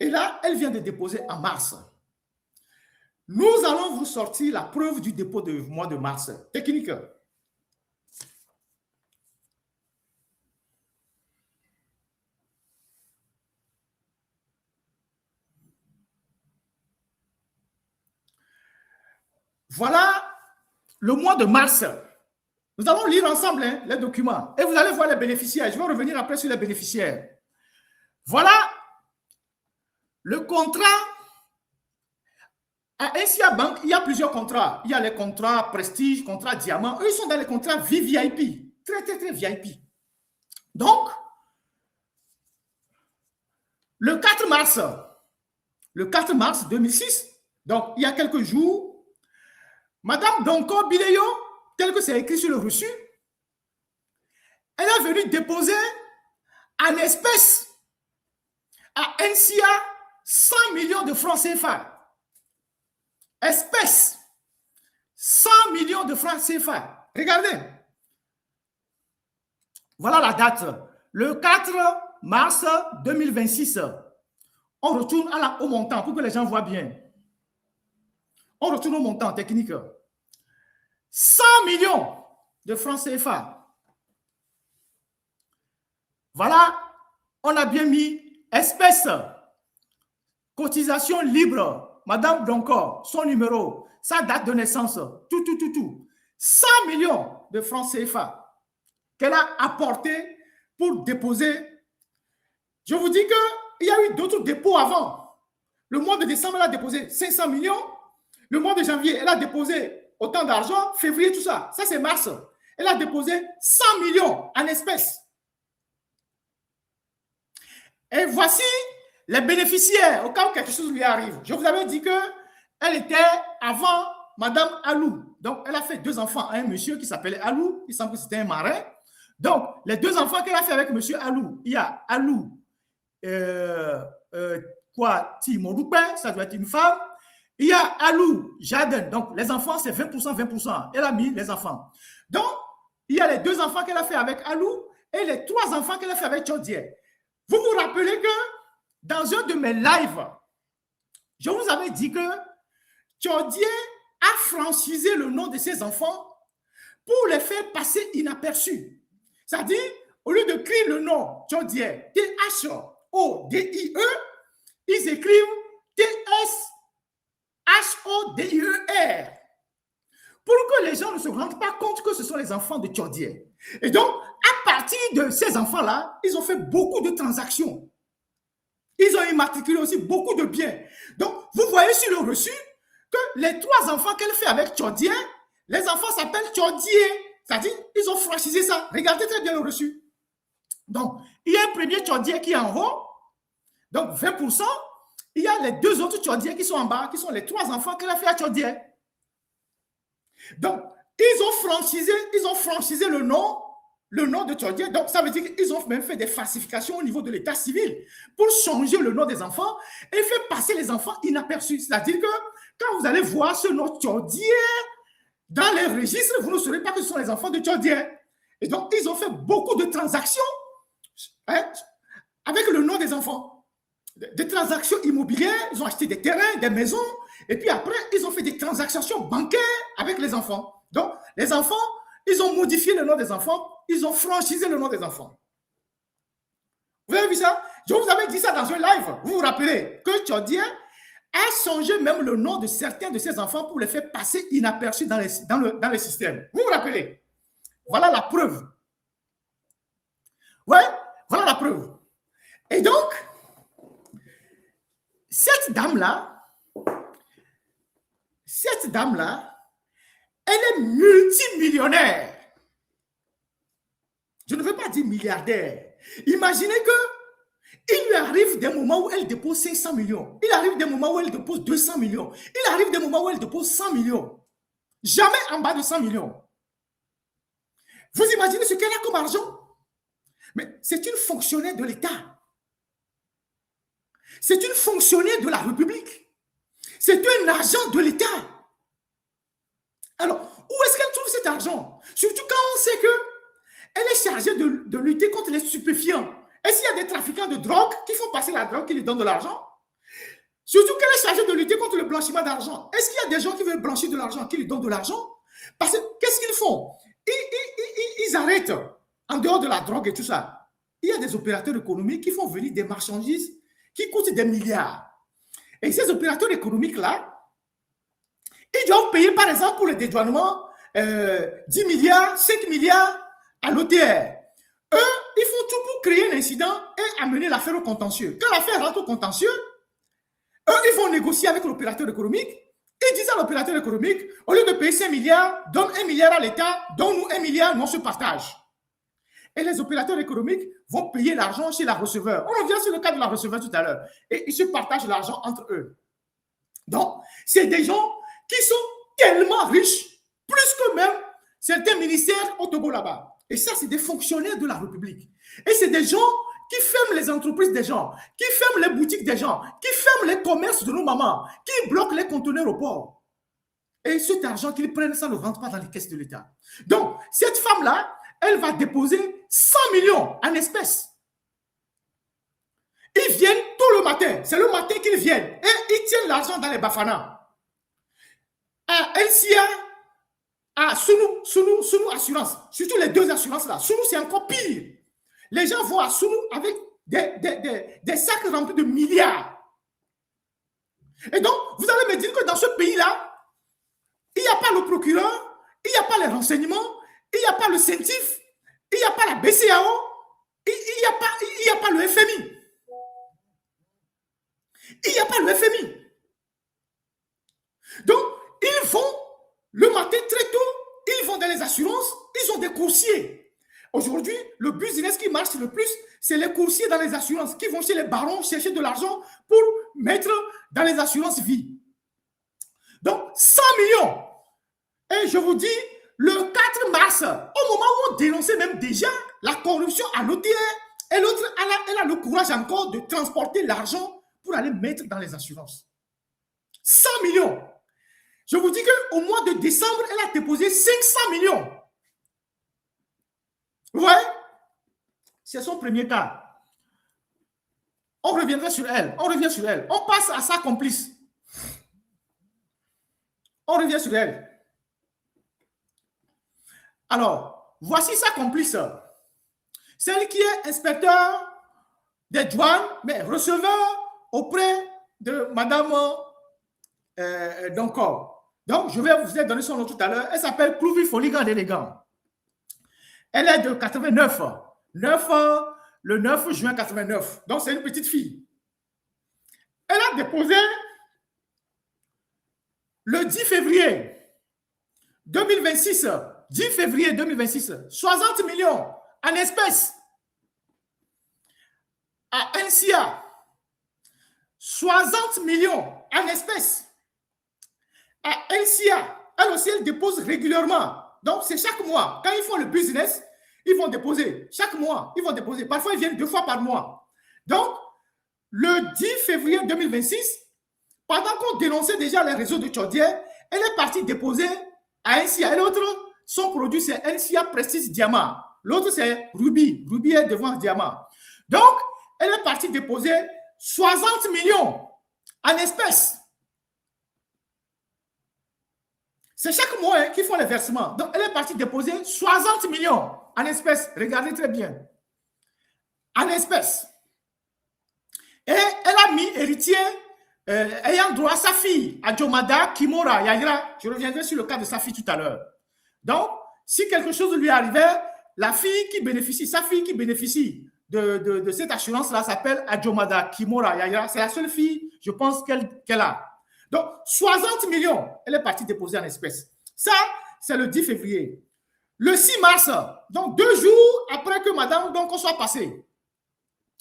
Et là, elle vient de déposer en mars. Nous allons vous sortir la preuve du dépôt du mois de mars. Technique. Voilà le mois de mars. Nous allons lire ensemble les documents et vous allez voir les bénéficiaires. Je vais revenir après sur les bénéficiaires. Voilà le contrat. À NCA Bank, il y a plusieurs contrats. Il y a les contrats prestige, contrats diamant. Eux, ils sont dans les contrats VIP. Très, très, très VIP. Donc, le 4 mars 2006, donc il y a quelques jours, Madame Donko Bileyo, tel que c'est écrit sur le reçu, elle est venue déposer en espèces à NCA 100 millions de francs CFA. Espèces, 100 millions de francs CFA. Regardez. Voilà la date. Le 4 mars 2026. On retourne au montant pour que les gens voient bien. On retourne au montant technique. 100 millions de francs CFA. Voilà, on a bien mis espèces, cotisation libre, Madame Donko, son numéro, sa date de naissance, tout. 100 millions de francs CFA qu'elle a apporté pour déposer. Je vous dis qu'il y a eu d'autres dépôts avant. Le mois de décembre, elle a déposé 500 millions. Le mois de janvier, elle a déposé autant d'argent. Février, tout ça. Ça, c'est mars. Elle a déposé 100 millions en espèces. Et voici les bénéficiaires au cas où quelque chose lui arrive. Je vous avais dit qu'elle était avant Madame Alou. Donc, elle a fait 2 enfants à un monsieur qui s'appelait Alou. Il semble que c'était un marin. Donc, les 2 enfants qu'elle a fait avec monsieur Alou, il y a Alou, Timoroupe, ça doit être une femme. Il y a Alou Jaden. Donc, les enfants, c'est 20%, 20%. Elle a mis les enfants. Donc, il y a les 2 enfants qu'elle a fait avec Alou et les 3 enfants qu'elle a fait avec Chodier. Vous vous rappelez que dans un de mes lives, je vous avais dit que Chodier a franchisé le nom de ses enfants pour les faire passer inaperçus. C'est-à-dire, au lieu de crier le nom Chodier, T-H-O-D-I-E, ils écrivent T-S-H-O-D-I-E-R pour que les gens ne se rendent pas compte que ce sont les enfants de Chodier. Et donc, à partir de ces enfants-là, ils ont fait beaucoup de transactions. Ils ont immatriculé aussi beaucoup de biens. Donc, vous voyez sur le reçu que les 3 enfants qu'elle fait avec Chodier, les enfants s'appellent Chodier. C'est-à-dire, ils ont franchisé ça. Regardez très bien le reçu. Donc, il y a un premier Chodier qui est en haut, donc 20%. Il y a les 2 autres Chodier qui sont en bas, qui sont les 3 enfants qu'elle a fait à Chodier. Donc, ils ont franchisé le nom de Chodier. Donc, ça veut dire qu'ils ont même fait des falsifications au niveau de l'état civil pour changer le nom des enfants et faire passer les enfants inaperçus. C'est-à-dire que quand vous allez voir ce nom Chodier dans les registres, vous ne saurez pas que ce sont les enfants de Chodier. Et donc, ils ont fait beaucoup de transactions avec le nom des enfants. Des transactions immobilières, ils ont acheté des terrains, des maisons, et puis après, ils ont fait des transactions bancaires avec les enfants. Donc, les enfants, ils ont modifié le nom des enfants, ils ont franchisé le nom des enfants. Vous avez vu ça? Je vous avais dit ça dans un live. Vous vous rappelez que Chodier a changé même le nom de certains de ses enfants pour les faire passer inaperçus dans le système. Vous vous rappelez? Voilà la preuve. Ouais, voilà la preuve. Et donc, cette dame-là, elle est multimillionnaire. Je ne veux pas dire milliardaire. Imaginez que il lui arrive des moments où elle dépose 500 millions. Il arrive des moments où elle dépose 200 millions. Il arrive des moments où elle dépose 100 millions. Jamais en bas de 100 millions. Vous imaginez ce qu'elle a comme argent? Mais c'est une fonctionnaire de l'État. C'est une fonctionnaire de la République. C'est un agent de l'État. Alors, où est-ce qu'elle trouve cet argent? Surtout quand on sait qu'elle est chargée de lutter contre les stupéfiants. Est-ce qu'il y a des trafiquants de drogue qui font passer la drogue, qui lui donnent de l'argent? Surtout qu'elle est chargée de lutter contre le blanchiment d'argent. Est-ce qu'il y a des gens qui veulent blanchir de l'argent, qui lui donnent de l'argent? Parce que qu'est-ce qu'ils font? Ils arrêtent en dehors de la drogue et tout ça. Il y a des opérateurs économiques qui font venir des marchandises qui coûtent des milliards. Et ces opérateurs économiques-là, ils doivent payer, par exemple, pour le dédouanement, 10 milliards, 5 milliards à l'OTR. Eux, ils font tout pour créer un incident et amener l'affaire au contentieux. Quand l'affaire rentre au contentieux, eux, ils vont négocier avec l'opérateur économique. Ils disent à l'opérateur économique, au lieu de payer 5 milliards, donne 1 milliard à l'État, donne-nous 1 milliard, nous on se partage. Et les opérateurs économiques vont payer l'argent chez la receveur. On revient sur le cas de la receveur tout à l'heure. Et ils se partagent l'argent entre eux. Donc, c'est des gens qui sont tellement riches, plus que même certains ministères au Togo là-bas. Et ça, c'est des fonctionnaires de la République. Et c'est des gens qui ferment les entreprises des gens, qui ferment les boutiques des gens, qui ferment les commerces de nos mamans, qui bloquent les conteneurs au port. Et cet argent qu'ils prennent, ça ne rentre pas dans les caisses de l'État. Donc, cette femme-là, elle va déposer 100 millions en espèces. Ils viennent tôt le matin. C'est le matin qu'ils viennent. Et ils tiennent l'argent dans les Bafana. À LCA, à Sunu Assurance. Surtout les deux assurances-là. Sunu, c'est encore pire. Les gens vont à Sunu avec des sacs remplis de milliards. Et donc, vous allez me dire que dans ce pays-là, il n'y a pas le procureur, il n'y a pas les renseignements, il n'y a pas le CENTIF, il n'y a pas la BCAO, il n'y a pas le FMI. Il n'y a pas le FMI. Donc, ils vont le matin très tôt, ils vont dans les assurances, ils ont des coursiers. Aujourd'hui, le business qui marche le plus, c'est les coursiers dans les assurances qui vont chez les barons chercher de l'argent pour mettre dans les assurances vie. Donc, 100 millions. Et je vous dis, le 4 mars, au moment où on dénonçait même déjà la corruption à l'OTR, et l'autre, elle a le courage encore de transporter l'argent pour aller mettre dans les assurances. 100 millions. Je vous dis qu'au mois de décembre, elle a déposé 500 millions. Vous voyez? C'est son premier cas. On reviendra sur elle. On revient sur elle. On passe à sa complice. On revient sur elle. Alors, voici sa complice. Celle qui est inspecteur des douanes, mais receveur auprès de Madame Donkor. Donc, je vais vous donner son nom tout à l'heure. Elle s'appelle Clouvi Foligan d'Élégant. Elle est de 89. Le 9 juin 89. Donc, c'est une petite fille. Elle a déposé le 10 février 2026. 10 février 2026. 60 millions en espèces à NCA. 60 millions en espèces à NCA. Elle aussi, elle dépose régulièrement. Donc, c'est chaque mois. Quand ils font le business, ils vont déposer. Chaque mois, ils vont déposer. Parfois, ils viennent 2 fois par mois. Donc, le 10 février 2026, pendant qu'on dénonçait déjà les réseaux de Chaudière, elle est partie déposer à NCA. Et l'autre, son produit, c'est NCA Prestige Diamant. L'autre, c'est Ruby. Ruby est devant Diamant. Donc, elle est partie déposer 60 millions en espèces. C'est chaque mois qu'ils font les versements. Donc, elle est partie déposer 60 millions en espèces. Regardez très bien. En espèces. Et elle a mis héritier ayant droit à sa fille, Adjomada Kimora Yaira. Je reviendrai sur le cas de sa fille tout à l'heure. Donc, si quelque chose lui arrivait, la fille qui bénéficie, sa fille qui bénéficie de cette assurance-là s'appelle Adjomada Kimora Yaira. C'est la seule fille, je pense, qu'elle a. Donc, 60 millions, elle est partie déposer en espèces. Ça, c'est le 10 février. Le 6 mars, donc 2 jours après que madame, donc, on soit passé.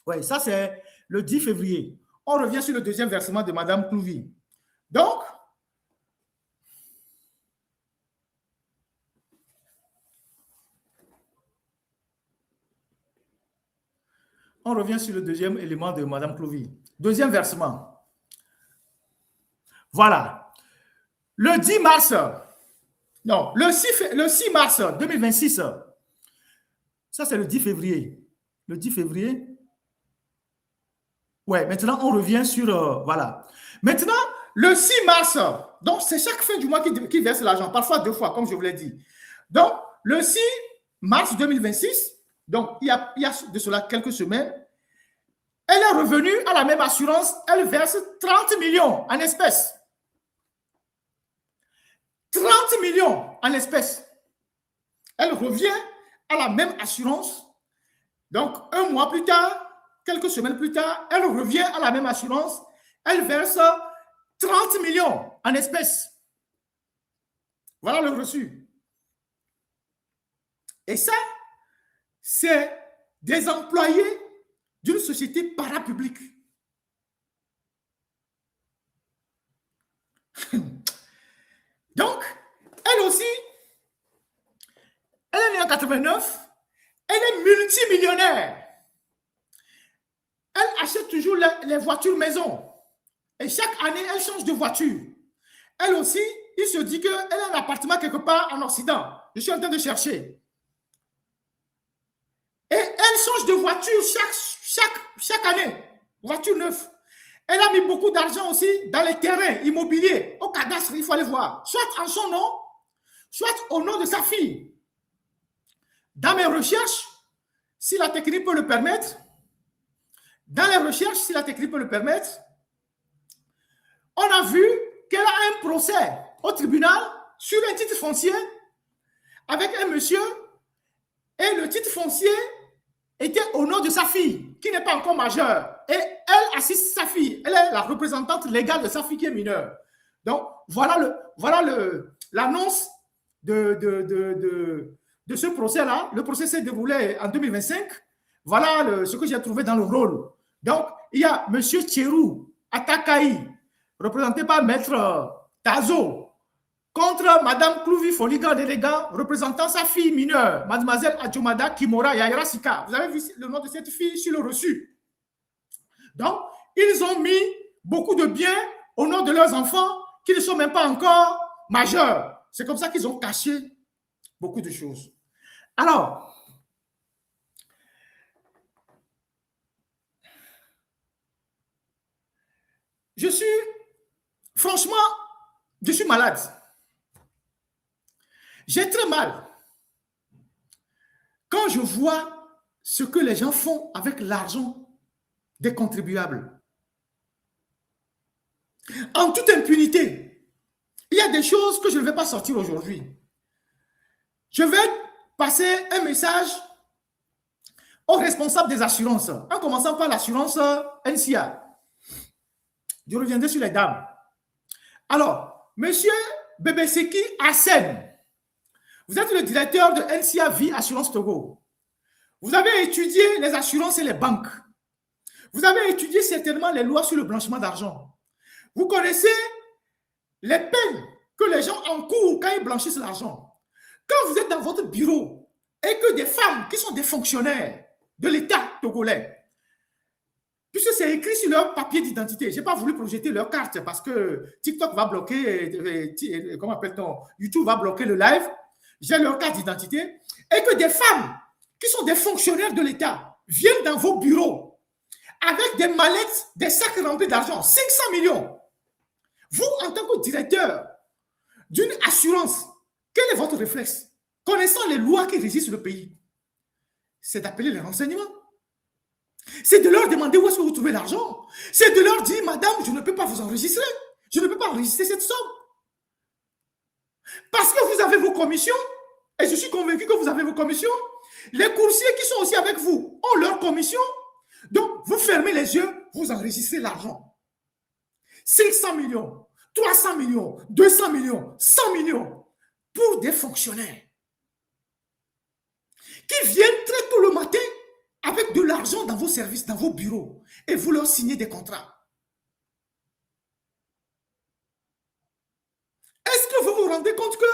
Oui, ça, c'est le 10 février. On revient sur le deuxième versement de madame Clouvy. Donc, on revient sur le deuxième élément de madame Clouvy. Deuxième versement. Voilà. Le 10 mars, non, le 6 mars 2026, ça c'est le 10 février. Le 10 février. Ouais, maintenant on revient sur, voilà. Maintenant, le 6 mars, donc c'est chaque fin du mois qui verse l'argent, parfois 2 fois, comme je vous l'ai dit. Donc, le 6 mars 2026, donc il y a de cela quelques semaines, elle est revenue à la même assurance, elle verse 30 millions en espèces. 30 millions en espèces. Elle revient à la même assurance. Donc, un mois plus tard, quelques semaines plus tard, elle revient à la même assurance. Elle verse 30 millions en espèces. Voilà le reçu. Et ça, c'est des employés d'une société parapublique. Donc, elle aussi, elle est née en 89, elle est multimillionnaire. Elle achète toujours les voitures maison. Et chaque année, elle change de voiture. Elle aussi, il se dit qu'elle a un appartement quelque part en Occident. Je suis en train de chercher. Et elle change de voiture chaque année. Voiture neuve. Elle a mis beaucoup d'argent aussi dans les terrains immobiliers. Au cadastre, il faut aller voir. Soit en son nom, soit au nom de sa fille. Dans mes recherches, si la technique peut le permettre, on a vu qu'elle a un procès au tribunal sur un titre foncier avec un monsieur et le titre foncier était au nom de sa fille qui n'est pas encore majeure et elle assiste sa fille. Elle est la représentante légale de sa fille qui est mineure. Donc, voilà l'annonce de ce procès-là. Le procès s'est déroulé en 2025. Voilà ce que j'ai trouvé dans le rôle. Donc, il y a M. Tcherou Atakaï, représenté par Maître Tazo, contre Mme Clouvy Foligan Délégat, représentant sa fille mineure, Mademoiselle Adjomada Kimora Yaira Sika. Vous avez vu le nom de cette fille sur le reçu. Donc, ils ont mis beaucoup de biens au nom de leurs enfants qui ne sont même pas encore majeurs. C'est comme ça qu'ils ont caché beaucoup de choses. Alors, franchement, je suis malade. J'ai très mal quand je vois ce que les gens font avec l'argent des contribuables. En toute impunité, il y a des choses que je ne vais pas sortir aujourd'hui. Je vais passer un message aux responsables des assurances, en commençant par l'assurance NCA. Je reviendrai sur les dames. Alors, monsieur Bebeseki Hassen, vous êtes le directeur de NCA Vie Assurance Togo. Vous avez étudié les assurances et les banques. Vous avez étudié certainement les lois sur le blanchiment d'argent. Vous connaissez les peines que les gens encourent quand ils blanchissent l'argent. Quand vous êtes dans votre bureau et que des femmes qui sont des fonctionnaires de l'État togolais, puisque c'est écrit sur leur papier d'identité, je n'ai pas voulu projeter leur carte parce que TikTok va bloquer, comment appelle-t-on, YouTube va bloquer le live, j'ai leur carte d'identité, et que des femmes qui sont des fonctionnaires de l'État viennent dans vos bureaux avec des mallettes, des sacs remplis d'argent, 500 millions. Vous, en tant que directeur d'une assurance, quel est votre réflexe? Connaissant les lois qui régissent le pays, c'est d'appeler les renseignements. C'est de leur demander où est-ce que vous trouvez l'argent. C'est de leur dire, madame, je ne peux pas vous enregistrer. Je ne peux pas enregistrer cette somme. Parce que vous avez vos commissions, et je suis convaincu que vous avez vos commissions. Les coursiers qui sont aussi avec vous ont leurs commissions. Donc, vous fermez les yeux, vous enregistrez l'argent. 500 millions, 300 millions, 200 millions, 100 millions pour des fonctionnaires qui viennent très tôt le matin avec de l'argent dans vos services, dans vos bureaux, et vous leur signez des contrats. Est-ce que vous vous rendez compte que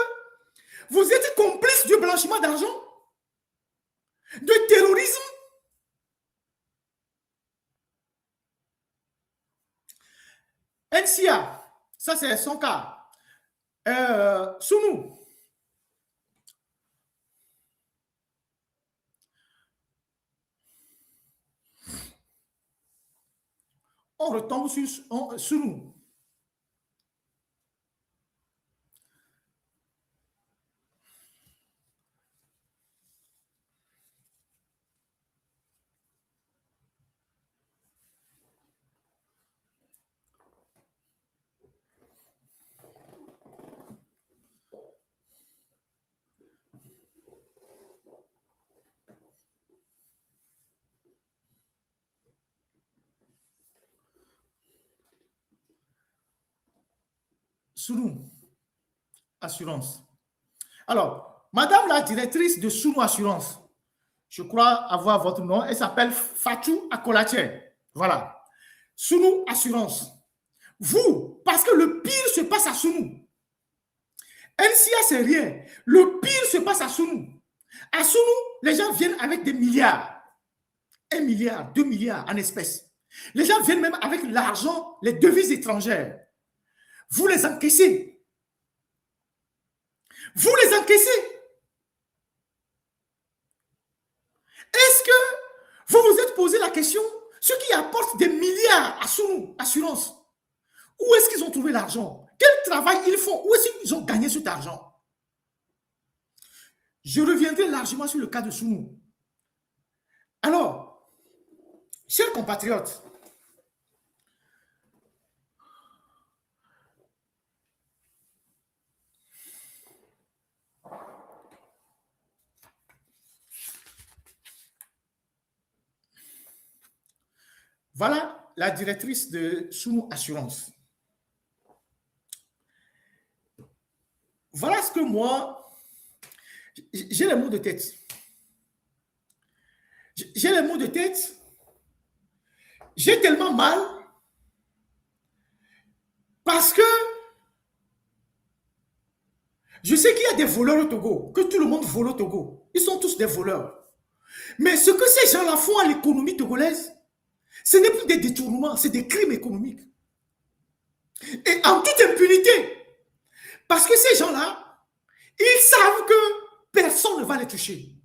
vous êtes complice du blanchiment d'argent, de terrorisme? NCA, ça c'est son cas. Sounou. On retombe sur Sounou. Sounou Assurance. Alors, madame la directrice de Sounou Assurance, je crois avoir votre nom, elle s'appelle Fatou Akolache. Voilà. Sounou Assurance. Vous, parce que le pire se passe à Sounou. NCA, c'est rien. Le pire se passe à Sounou. À Sounou, les gens viennent avec des milliards. 1 milliard, 2 milliards en espèces. Les gens viennent même avec l'argent, les devises étrangères. Vous les encaissez. Vous les encaissez. Est-ce que vous vous êtes posé la question, ceux qui apportent des milliards à Sounou Assurance, où est-ce qu'ils ont trouvé l'argent? Quel travail ils font? Où est-ce qu'ils ont gagné cet argent? Je reviendrai largement sur le cas de Sounou. Alors, chers compatriotes, voilà la directrice de Sounou Assurance. Voilà ce que moi, j'ai les mots de tête. J'ai les mots de tête. J'ai tellement mal parce que je sais qu'il y a des voleurs au Togo, que tout le monde vole au Togo. Ils sont tous des voleurs. Mais ce que ces gens-là font à l'économie togolaise, ce n'est plus des détournements, c'est des crimes économiques. Et en toute impunité. Parce que ces gens-là, ils savent que personne ne va les toucher.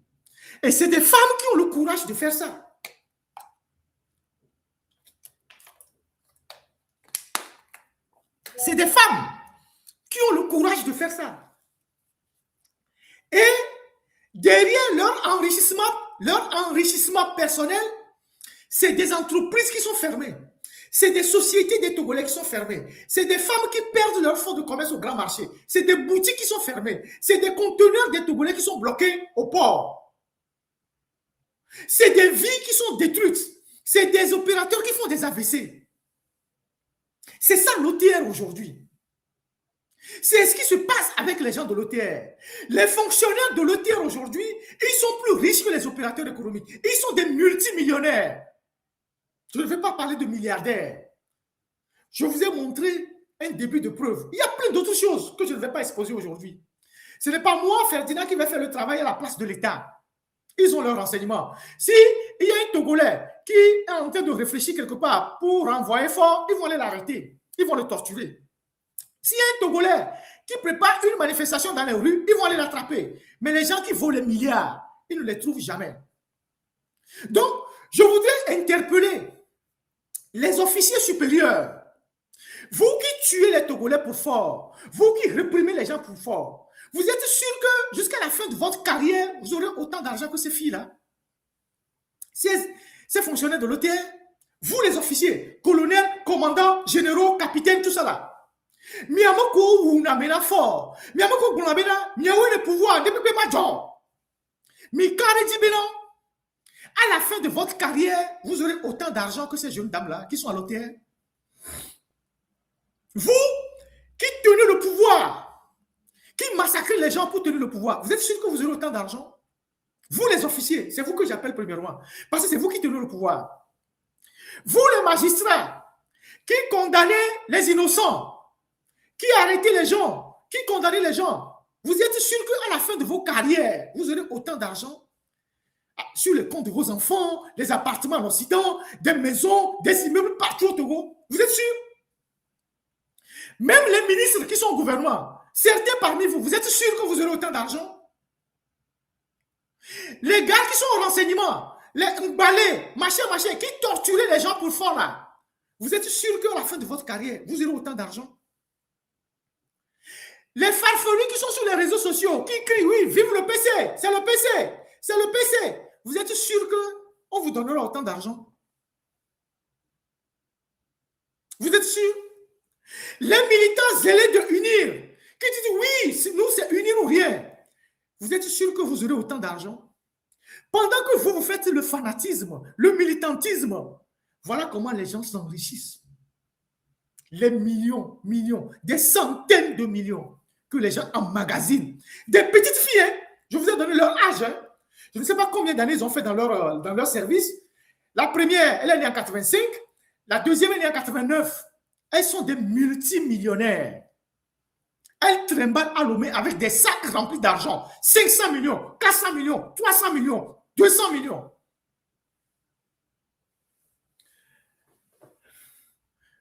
Et c'est des femmes qui ont le courage de faire ça. C'est des femmes qui ont le courage de faire ça. Et derrière leur enrichissement personnel, c'est des entreprises qui sont fermées. C'est des sociétés des Togolais qui sont fermées. C'est des femmes qui perdent leur fonds de commerce au grand marché. C'est des boutiques qui sont fermées. C'est des conteneurs des Togolais qui sont bloqués au port. C'est des vies qui sont détruites. C'est des opérateurs qui font des AVC. C'est ça l'OTR aujourd'hui. C'est ce qui se passe avec les gens de l'OTR. Les fonctionnaires de l'OTR aujourd'hui, ils sont plus riches que les opérateurs économiques. Ils sont des multimillionnaires. Je ne vais pas parler de milliardaires. Je vous ai montré un début de preuve. Il y a plein d'autres choses que je ne vais pas exposer aujourd'hui. Ce n'est pas moi, Ferdinand, qui va faire le travail à la place de l'État. Ils ont leurs renseignements. Si il y a un Togolais qui est en train de réfléchir quelque part pour envoyer fort, ils vont aller l'arrêter. Ils vont le torturer. S'il y a un Togolais qui prépare une manifestation dans les rues, ils vont aller l'attraper. Mais les gens qui volent les milliards, ils ne les trouvent jamais. Donc, je voudrais interpeller les officiers supérieurs. Vous qui tuez les Togolais pour fort, vous qui réprimez les gens pour fort, vous êtes sûr que jusqu'à la fin de votre carrière, vous aurez autant d'argent que ces filles-là? ces fonctionnaires de l'OTR, vous les officiers, colonels, commandants, généraux, capitaines, tout ça là. Miamoko ou namena fort. Miamoko ou namena, miaou le pouvoir, ne peut pas dire. Mikare dit bénon. À la fin de votre carrière, vous aurez autant d'argent que ces jeunes dames-là qui sont à l'OTR. Vous qui tenez le pouvoir, qui massacrez les gens pour tenir le pouvoir, vous êtes sûr que vous aurez autant d'argent? Vous les officiers, c'est vous que j'appelle premièrement, parce que c'est vous qui tenez le pouvoir. Vous les magistrats, qui condamnez les innocents, qui arrêtez les gens, qui condamnez les gens, vous êtes sûr qu'à la fin de vos carrières, vous aurez autant d'argent sur les comptes de vos enfants, les appartements en Occident, des maisons, des immeubles partout au Togo? Vous êtes sûr? Même les ministres qui sont au gouvernement, certains parmi vous, vous êtes sûr que vous aurez autant d'argent? Les gars qui sont au renseignement, les balais, machin, qui torturaient les gens pour fort là, vous êtes sûr qu'à la fin de votre carrière, vous aurez autant d'argent? Les farfelus qui sont sur les réseaux sociaux, qui crient, oui, vive le PC, c'est le PC, c'est le PC. Vous êtes sûr qu'on vous donnera autant d'argent? Vous êtes sûr? Les militants zélés de unir, qui disent, oui, nous, c'est unir ou rien. Vous êtes sûr que vous aurez autant d'argent? Pendant que vous faites le fanatisme, le militantisme, voilà comment les gens s'enrichissent. Les millions, des centaines de millions que les gens emmagasinent. Des petites filles, hein, je vous ai donné leur âge. Hein. Je ne sais pas combien d'années ils ont fait dans leur service. La première, elle est née en 85. La deuxième, elle est née en 89. Elles sont des multimillionnaires. Elles trimballent à Lomé avec des sacs remplis d'argent. 500 millions, 400 millions, 300 millions, 200 millions.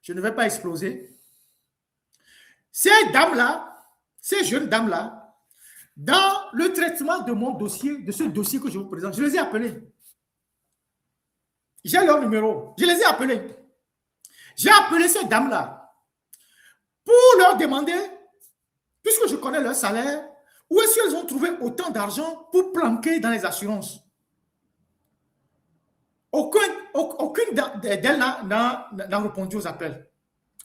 Je ne vais pas exploser. Ces dames-là, ces jeunes dames-là, dans le traitement de mon dossier, de ce dossier que je vous présente, je les ai appelées. J'ai leur numéro. Je les ai appelées. J'ai appelé ces dames-là pour leur demander, puisque je connais leur salaire, où est-ce qu'elles ont trouvé autant d'argent pour planquer dans les assurances? Aucune d'elles n'a répondu aux appels.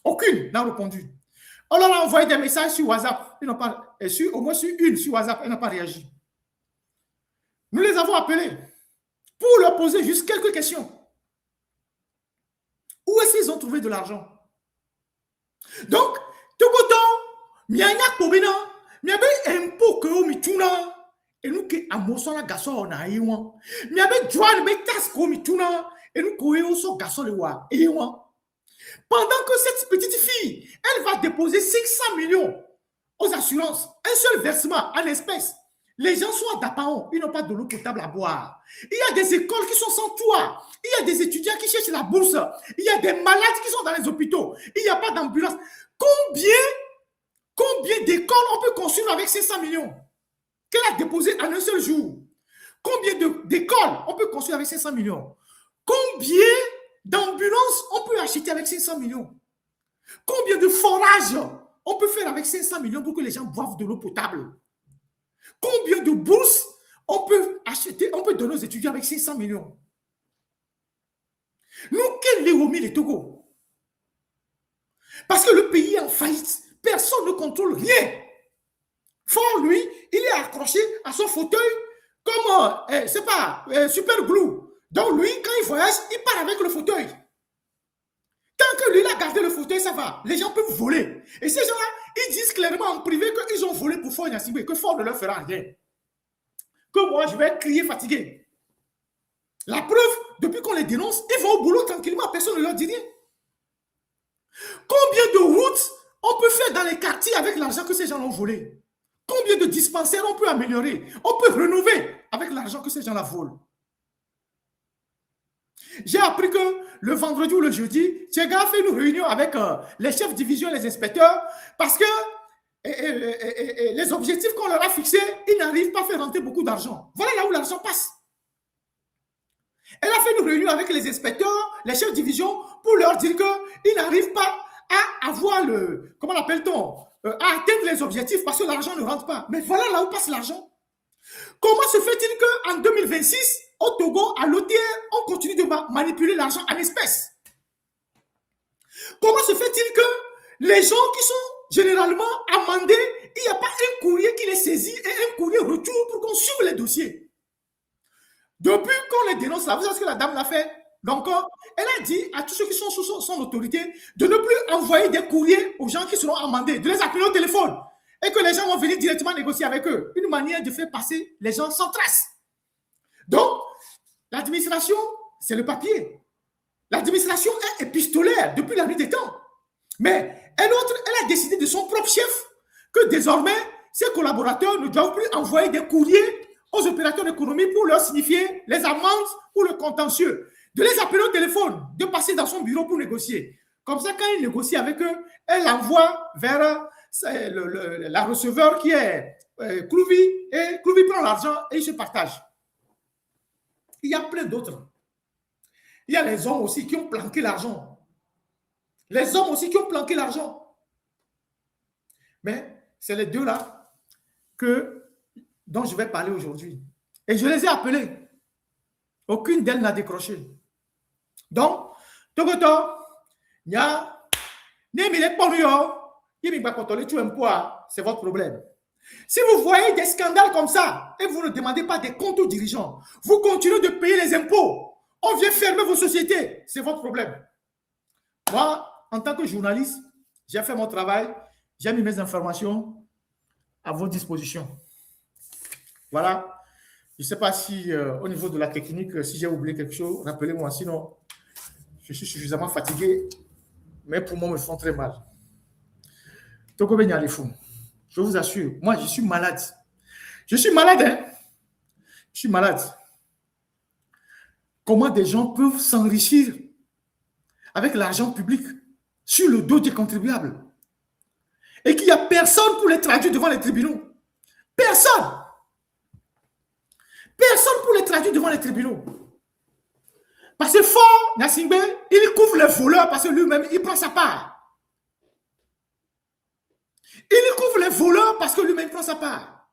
Aucune n'a répondu. On leur a envoyé des messages sur WhatsApp. Ils n'ont pas, au moins sur une sur WhatsApp, elle n'a pas réagi. Nous les avons appelés pour leur poser juste quelques questions. Où est-ce qu'ils ont trouvé de l'argent? Donc, tout le temps, il y a un problème. Il y a un impôt que vous et nous qui amossons la gaso na iwan. Il y a un droit de tasse que vous et nous qui amossons gaso le wa iwan. Pendant que cette petite fille, elle va déposer 500 millions aux assurances, un seul versement en espèces. Les gens sont à Dapaon, ils n'ont pas de l'eau potable à boire. Il y a des écoles qui sont sans toit. Il y a des étudiants qui cherchent la bourse. Il y a des malades qui sont dans les hôpitaux. Il n'y a pas d'ambulance. Combien d'écoles on peut construire avec 500 millions qu'elle a déposé en un seul jour? Combien d'écoles on peut construire avec 500 millions? Combien d'ambulances on peut acheter avec 500 millions? Combien de forages on peut faire avec 500 millions pour que les gens boivent de l'eau potable? Combien de bourses on peut acheter, on peut donner aux étudiants avec 500 millions? Nous, quel est le Togo? Parce que le pays est en faillite. Personne ne contrôle rien. Fort, lui, il est accroché à son fauteuil comme, c'est pas, super glue. Donc, lui, quand il voyage, il part avec le fauteuil. Tant que lui, il a gardé le fauteuil, ça va. Les gens peuvent voler. Et ces gens-là, ils disent clairement en privé qu'ils ont volé pour Fort Gnassingbé, que Fort ne leur fera rien. Que moi, je vais crier fatigué. La preuve, depuis qu'on les dénonce, ils vont au boulot tranquillement, personne ne leur dit rien. Combien de routes on peut faire dans les quartiers avec l'argent que ces gens ont volé? Combien de dispensaires on peut améliorer? On peut rénover avec l'argent que ces gens-là volent. J'ai appris que le vendredi ou le jeudi, Tchega a fait une réunion avec les chefs de division et les inspecteurs parce que les objectifs qu'on leur a fixés, ils n'arrivent pas à faire rentrer beaucoup d'argent. Voilà là où l'argent passe. Elle a fait une réunion avec les inspecteurs, les chefs de division, pour leur dire qu'ils n'arrivent pas à avoir le, comment l'appelle-t-on, à atteindre les objectifs parce que l'argent ne rentre pas. Mais voilà là où passe l'argent. Comment se fait-il qu'en 2026, au Togo, à l'OTR, on continue de manipuler l'argent en espèces? Comment se fait-il que les gens qui sont généralement amendés, il n'y a pas un courrier qui les saisit et un courrier retour pour qu'on suive les dossiers? Depuis qu'on les dénonce, là, vous savez ce que la dame l'a fait? Donc, elle a dit à tous ceux qui sont sous son autorité de ne plus envoyer des courriers aux gens qui seront amendés, de les appeler au téléphone et que les gens vont venir directement négocier avec eux. Une manière de faire passer les gens sans trace. Donc, l'administration, c'est le papier. L'administration est épistolaire depuis la nuit des temps. Mais elle a décidé de son propre chef que désormais, ses collaborateurs ne doivent plus envoyer des courriers aux opérateurs d'économie pour leur signifier les amendes ou le contentieux. De les appeler au téléphone, de passer dans son bureau pour négocier. Comme ça, quand il négocie avec eux, elle envoie vers la receveur qui est Clouvi, et Clouvi prend l'argent et il se partage. Il y a plein d'autres. Il y a les hommes aussi qui ont planqué l'argent. Les hommes aussi qui ont planqué l'argent. Mais c'est les deux là dont je vais parler aujourd'hui. Et je les ai appelés. Aucune d'elles n'a décroché. Donc, Togoto, il y a c'est votre problème. Si vous voyez des scandales comme ça et vous ne demandez pas des comptes aux dirigeants, vous continuez de payer les impôts, on vient fermer vos sociétés, c'est votre problème. Moi, en tant que journaliste, j'ai fait mon travail, j'ai mis mes informations à votre disposition. Voilà. Je ne sais pas si au niveau de la technique, si j'ai oublié quelque chose, rappelez-moi, sinon je suis suffisamment fatigué, mais pour moi, me font très mal. Toko Benya les fous. Je vous assure, moi, je suis malade. Je suis malade, hein? Je suis malade. Comment des gens peuvent s'enrichir avec l'argent public sur le dos des contribuables et qu'il n'y a personne pour les traduire devant les tribunaux? Personne. Personne pour les traduire devant les tribunaux. Parce que Fort Nassingbe, il couvre les voleurs parce que lui-même, il prend sa part. Il couvre les voleurs parce que lui-même prend sa part.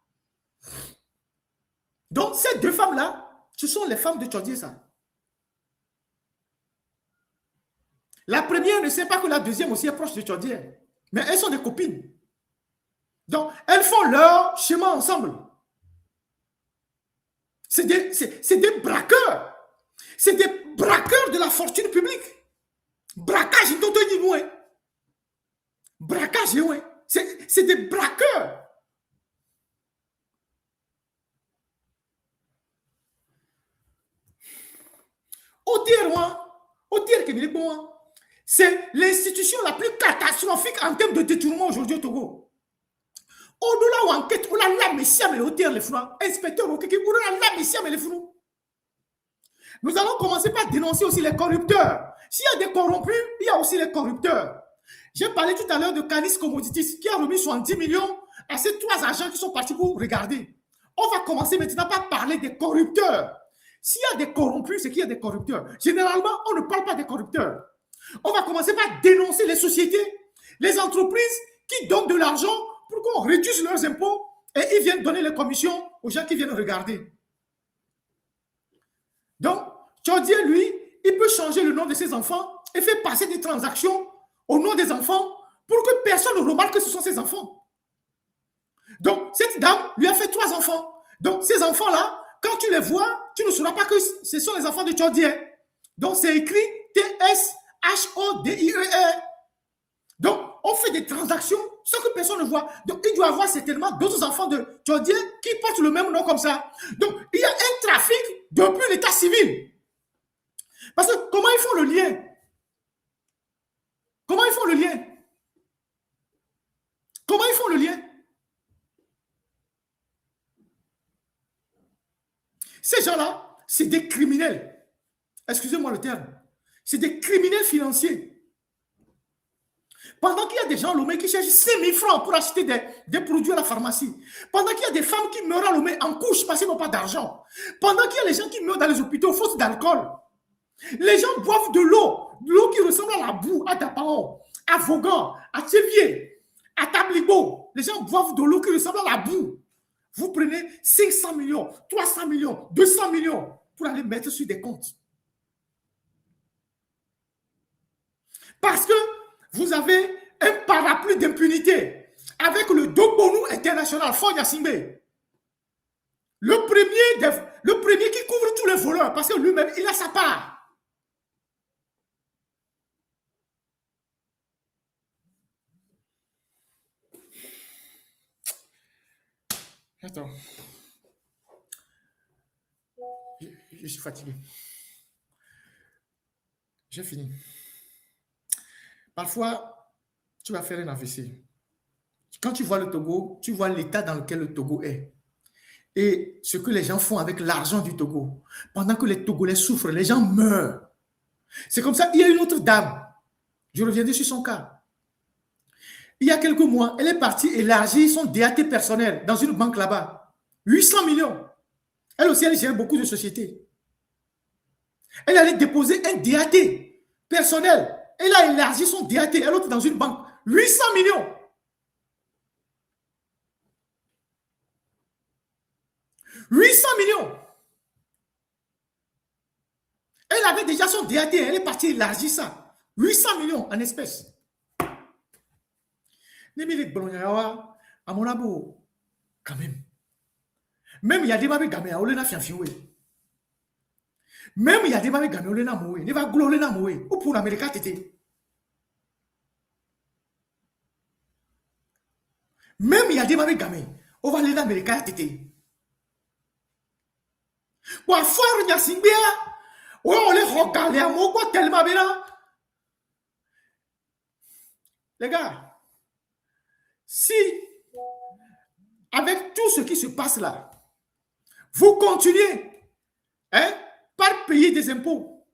Donc, ces deux femmes-là, ce sont les femmes de Tchodié, ça. La première ne sait pas que la deuxième aussi est proche de Tchodié. Mais elles sont des copines. Donc, elles font leur chemin ensemble. C'est des braqueurs. C'est des braqueurs de la fortune publique. Braquage, ils t'ont dit, ouais. Braquage, ouais. C'est des braqueurs. Au terre, c'est l'institution la plus catastrophique en termes de détournement aujourd'hui au Togo. Au-delà où enquête, on a la messia, mais au terre, les fous. Inspecteur, on a la messia, mais les fous. Nous allons commencer par dénoncer aussi les corrupteurs. S'il y a des corrompus, il y a aussi les corrupteurs. J'ai parlé tout à l'heure de Canis Commodities qui a remis 70 millions à ces 3 agents qui sont partis pour regarder. On va commencer maintenant par parler des corrupteurs. S'il y a des corrompus, c'est qu'il y a des corrupteurs. Généralement, on ne parle pas des corrupteurs. On va commencer par dénoncer les sociétés, les entreprises qui donnent de l'argent pour qu'on réduise leurs impôts et ils viennent donner les commissions aux gens qui viennent regarder. Donc, Tchodié, lui, il peut changer le nom de ses enfants et faire passer des transactions au nom des enfants pour que personne ne remarque que ce sont ses enfants. Donc, cette dame lui a fait 3 enfants. Donc, ces enfants-là, quand tu les vois, tu ne sauras pas que ce sont les enfants de Tchodié. Donc, c'est écrit T-S-H-O-D-I-E-R. Donc, on fait des transactions sans que personne ne voit. Donc, il doit y avoir certainement d'autres enfants de Tchodié qui portent le même nom comme ça. Donc, il y a un trafic depuis l'état civil. Parce que comment ils font le lien? Comment ils font le lien? Comment ils font le lien? Ces gens-là, c'est des criminels. Excusez-moi le terme. C'est des criminels financiers. Pendant qu'il y a des gens Lomé qui cherchent 5 000 francs pour acheter des produits à la pharmacie. Pendant qu'il y a des femmes qui meurent à Lomé en couche parce qu'ils n'ont pas d'argent. Pendant qu'il y a les gens qui meurent dans les hôpitaux faute d'alcool. Les gens boivent de l'eau qui ressemble à la boue, à Dapaon, à Vaughan, à Tchévier, à Tablibo. Les gens boivent de l'eau qui ressemble à la boue. Vous prenez 500 millions, 300 millions, 200 millions pour aller mettre sur des comptes. Parce que vous avez un parapluie d'impunité avec le Dogbonu International, Fort Yassimbe. Le premier qui couvre tous les voleurs, parce que lui-même, il a sa part. Attends. Je suis fatigué. J'ai fini. Parfois, tu vas faire un AVC. Quand tu vois le Togo, tu vois l'état dans lequel le Togo est. Et ce que les gens font avec l'argent du Togo. Pendant que les Togolais souffrent, les gens meurent. C'est comme ça. Il y a une autre dame. Je reviendrai sur son cas. Il y a quelques mois, elle est partie élargir son DAT personnel dans une banque là-bas. 800 millions. Elle aussi, elle gère beaucoup de sociétés. Elle allait déposer un DAT personnel. Elle a élargi son DAT, elle est dans une banque. 800 millions. 800 millions. Elle avait déjà son DAT, elle est partie élargir ça. 800 millions en espèces. À mon abo, quand même. Même il y a des babes gamé, on a fianfioué. Même il y a des babes gamé, on a moué. Il va glouer na moué. Ou pour l'Amérique, tété. Même il y a des babes gamé, on va aller en Amérique, tété. Pour faire une yassimbia, on les regarde à moi, quoi, tellement bien. Les gars, si, avec tout ce qui se passe là, vous continuez par payer des impôts.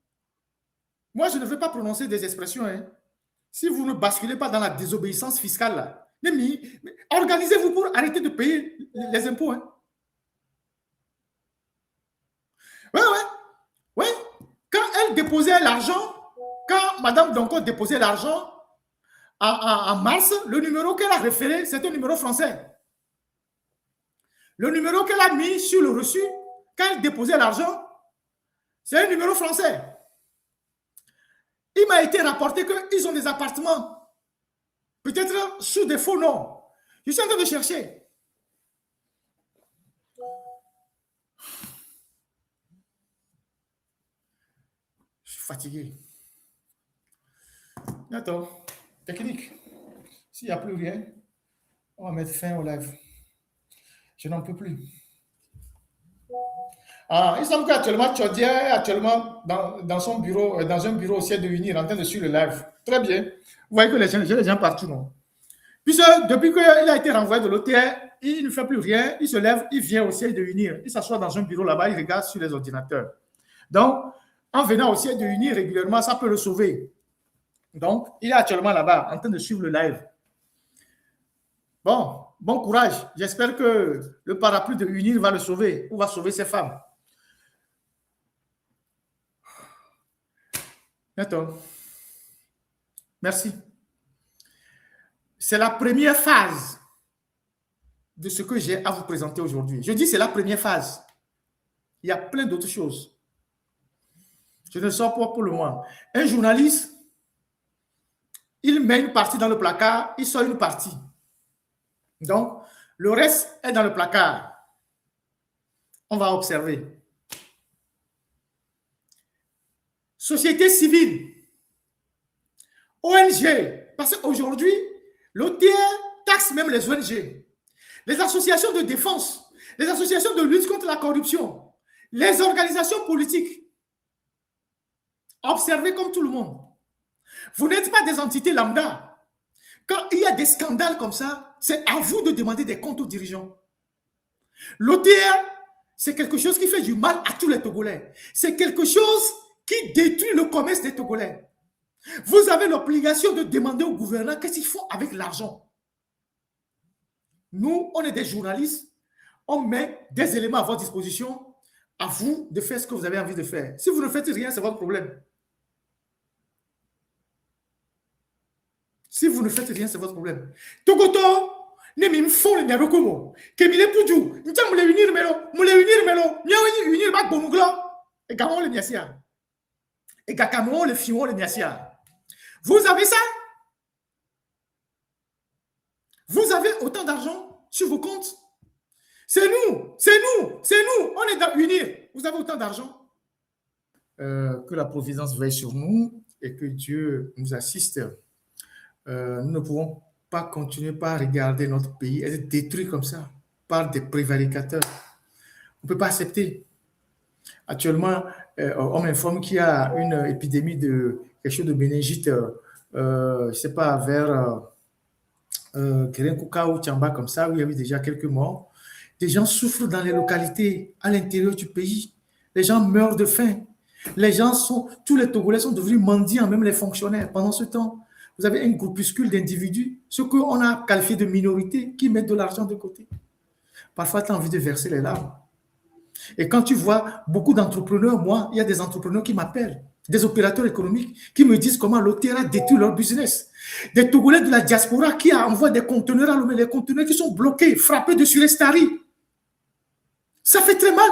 Moi, je ne veux pas prononcer des expressions. Si vous ne basculez pas dans la désobéissance fiscale, là, organisez-vous pour arrêter de payer les impôts. Ouais. Quand elle déposait l'argent, quand Madame Donko déposait l'argent, en mars, le numéro qu'elle a référé, c'est un numéro français. Le numéro qu'elle a mis sur le reçu, quand elle déposait l'argent, c'est un numéro français. Il m'a été rapporté qu'ils ont des appartements, peut-être sous des faux noms. Je suis en train de chercher. Je suis fatigué. Attends, technique. S'il n'y a plus rien, on va mettre fin au live. Je n'en peux plus. Il semble qu'actuellement, Tchodier est actuellement dans son bureau, dans un bureau au siège de l'UNIR, en train de suivre le live. Très bien. Vous voyez que j'ai les gens partout, non? Puis depuis qu'il a été renvoyé de l'hôtel, il ne fait plus rien, il se lève, il vient au siège de l'UNIR, il s'assoit dans un bureau là-bas, il regarde sur les ordinateurs. Donc, en venant au siège de l'UNIR régulièrement, ça peut le sauver. Donc, il est actuellement là-bas, en train de suivre le live. Bon courage. J'espère que le parapluie de l'UNIR va le sauver, ou va sauver ses femmes. Attends. Merci. C'est la première phase de ce que j'ai à vous présenter aujourd'hui. Je dis c'est la première phase. Il y a plein d'autres choses. Je ne sors pas pour le moment. Un journaliste, il met une partie dans le placard, il sort une partie. Donc, le reste est dans le placard. On va observer. Société civile, ONG, parce qu'aujourd'hui, l'OTR taxe même les ONG, les associations de défense, les associations de lutte contre la corruption, les organisations politiques. Observez comme tout le monde. Vous n'êtes pas des entités lambda. Quand il y a des scandales comme ça, c'est à vous de demander des comptes aux dirigeants. L'OTR, c'est quelque chose qui fait du mal à tous les Togolais. C'est quelque chose qui détruit le commerce des Togolais. Vous avez l'obligation de demander au gouvernement qu'est-ce qu'ils font avec l'argent. Nous, on est des journalistes, on met des éléments à votre disposition, à vous de faire ce que vous avez envie de faire. Si vous ne faites rien, c'est votre problème. Si vous ne faites rien, c'est votre problème. Togoto, ne me font le miaro como que me le puju nta me le unir melo miawo unir ba bomuglo et gamon le miasia et gakamon le fion le miasia. Vous avez ça? Vous avez autant d'argent sur vos comptes? C'est nous, on est dans unir. Vous avez autant d'argent? Que la providence veille sur nous et que Dieu nous assiste. Nous ne pouvons pas continuer par regarder notre pays être détruit comme ça par des prévaricateurs. On ne peut pas accepter. Actuellement, on m'informe qu'il y a une épidémie de quelque chose de méningite, je ne sais pas, vers Kerenkuka ou Tchamba, comme ça, où il y avait déjà quelques morts. Des gens souffrent dans les localités à l'intérieur du pays. Les gens meurent de faim. Tous les Togolais sont devenus mendiants, même les fonctionnaires. Pendant ce temps, vous avez un groupuscule d'individus, ceux qu'on a qualifiés de minorités, qui mettent de l'argent de côté. Parfois, tu as envie de verser les larmes. Et quand tu vois beaucoup d'entrepreneurs, moi, il y a des entrepreneurs qui m'appellent, des opérateurs économiques, qui me disent comment l'OTERA détruit leur business. Des Togolais de la diaspora qui envoient des conteneurs à Lomé, les conteneurs qui sont bloqués, frappés dessus les staries. Ça fait très mal.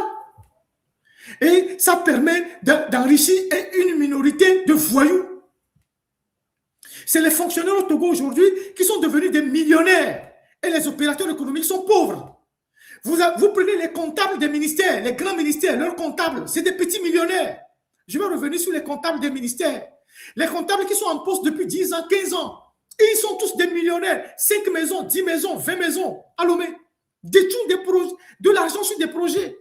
Et ça permet d'enrichir une minorité de voyous. C'est les fonctionnaires au Togo aujourd'hui qui sont devenus des millionnaires. Et les opérateurs économiques sont pauvres. Vous prenez les comptables des ministères, les grands ministères, leurs comptables, c'est des petits millionnaires. Je vais revenir sur les comptables des ministères. Les comptables qui sont en poste depuis 10 ans, 15 ans. Et ils sont tous des millionnaires. 5 maisons, 10 maisons, 20 maisons à Lomé. Détournent de l'argent sur des projets.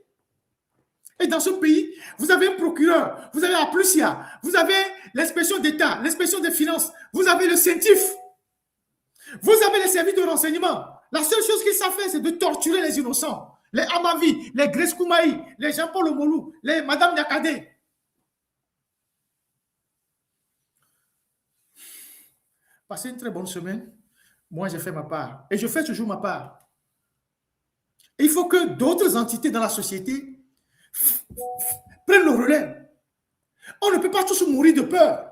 Et dans ce pays, vous avez un procureur, vous avez la Plusia, vous avez l'inspection d'État, l'inspection des finances, vous avez le CENTIF, vous avez les services de renseignement. La seule chose qu'ils savent faire, c'est de torturer les innocents. Les Amavi, les Grace Koumaï, les Jean-Paul Omolou, les Madame Nyakade. Passez une très bonne semaine. Moi, j'ai fait ma part. Et je fais toujours ma part. Et il faut que d'autres entités dans la société prennent le relais. On ne peut pas tous mourir de peur.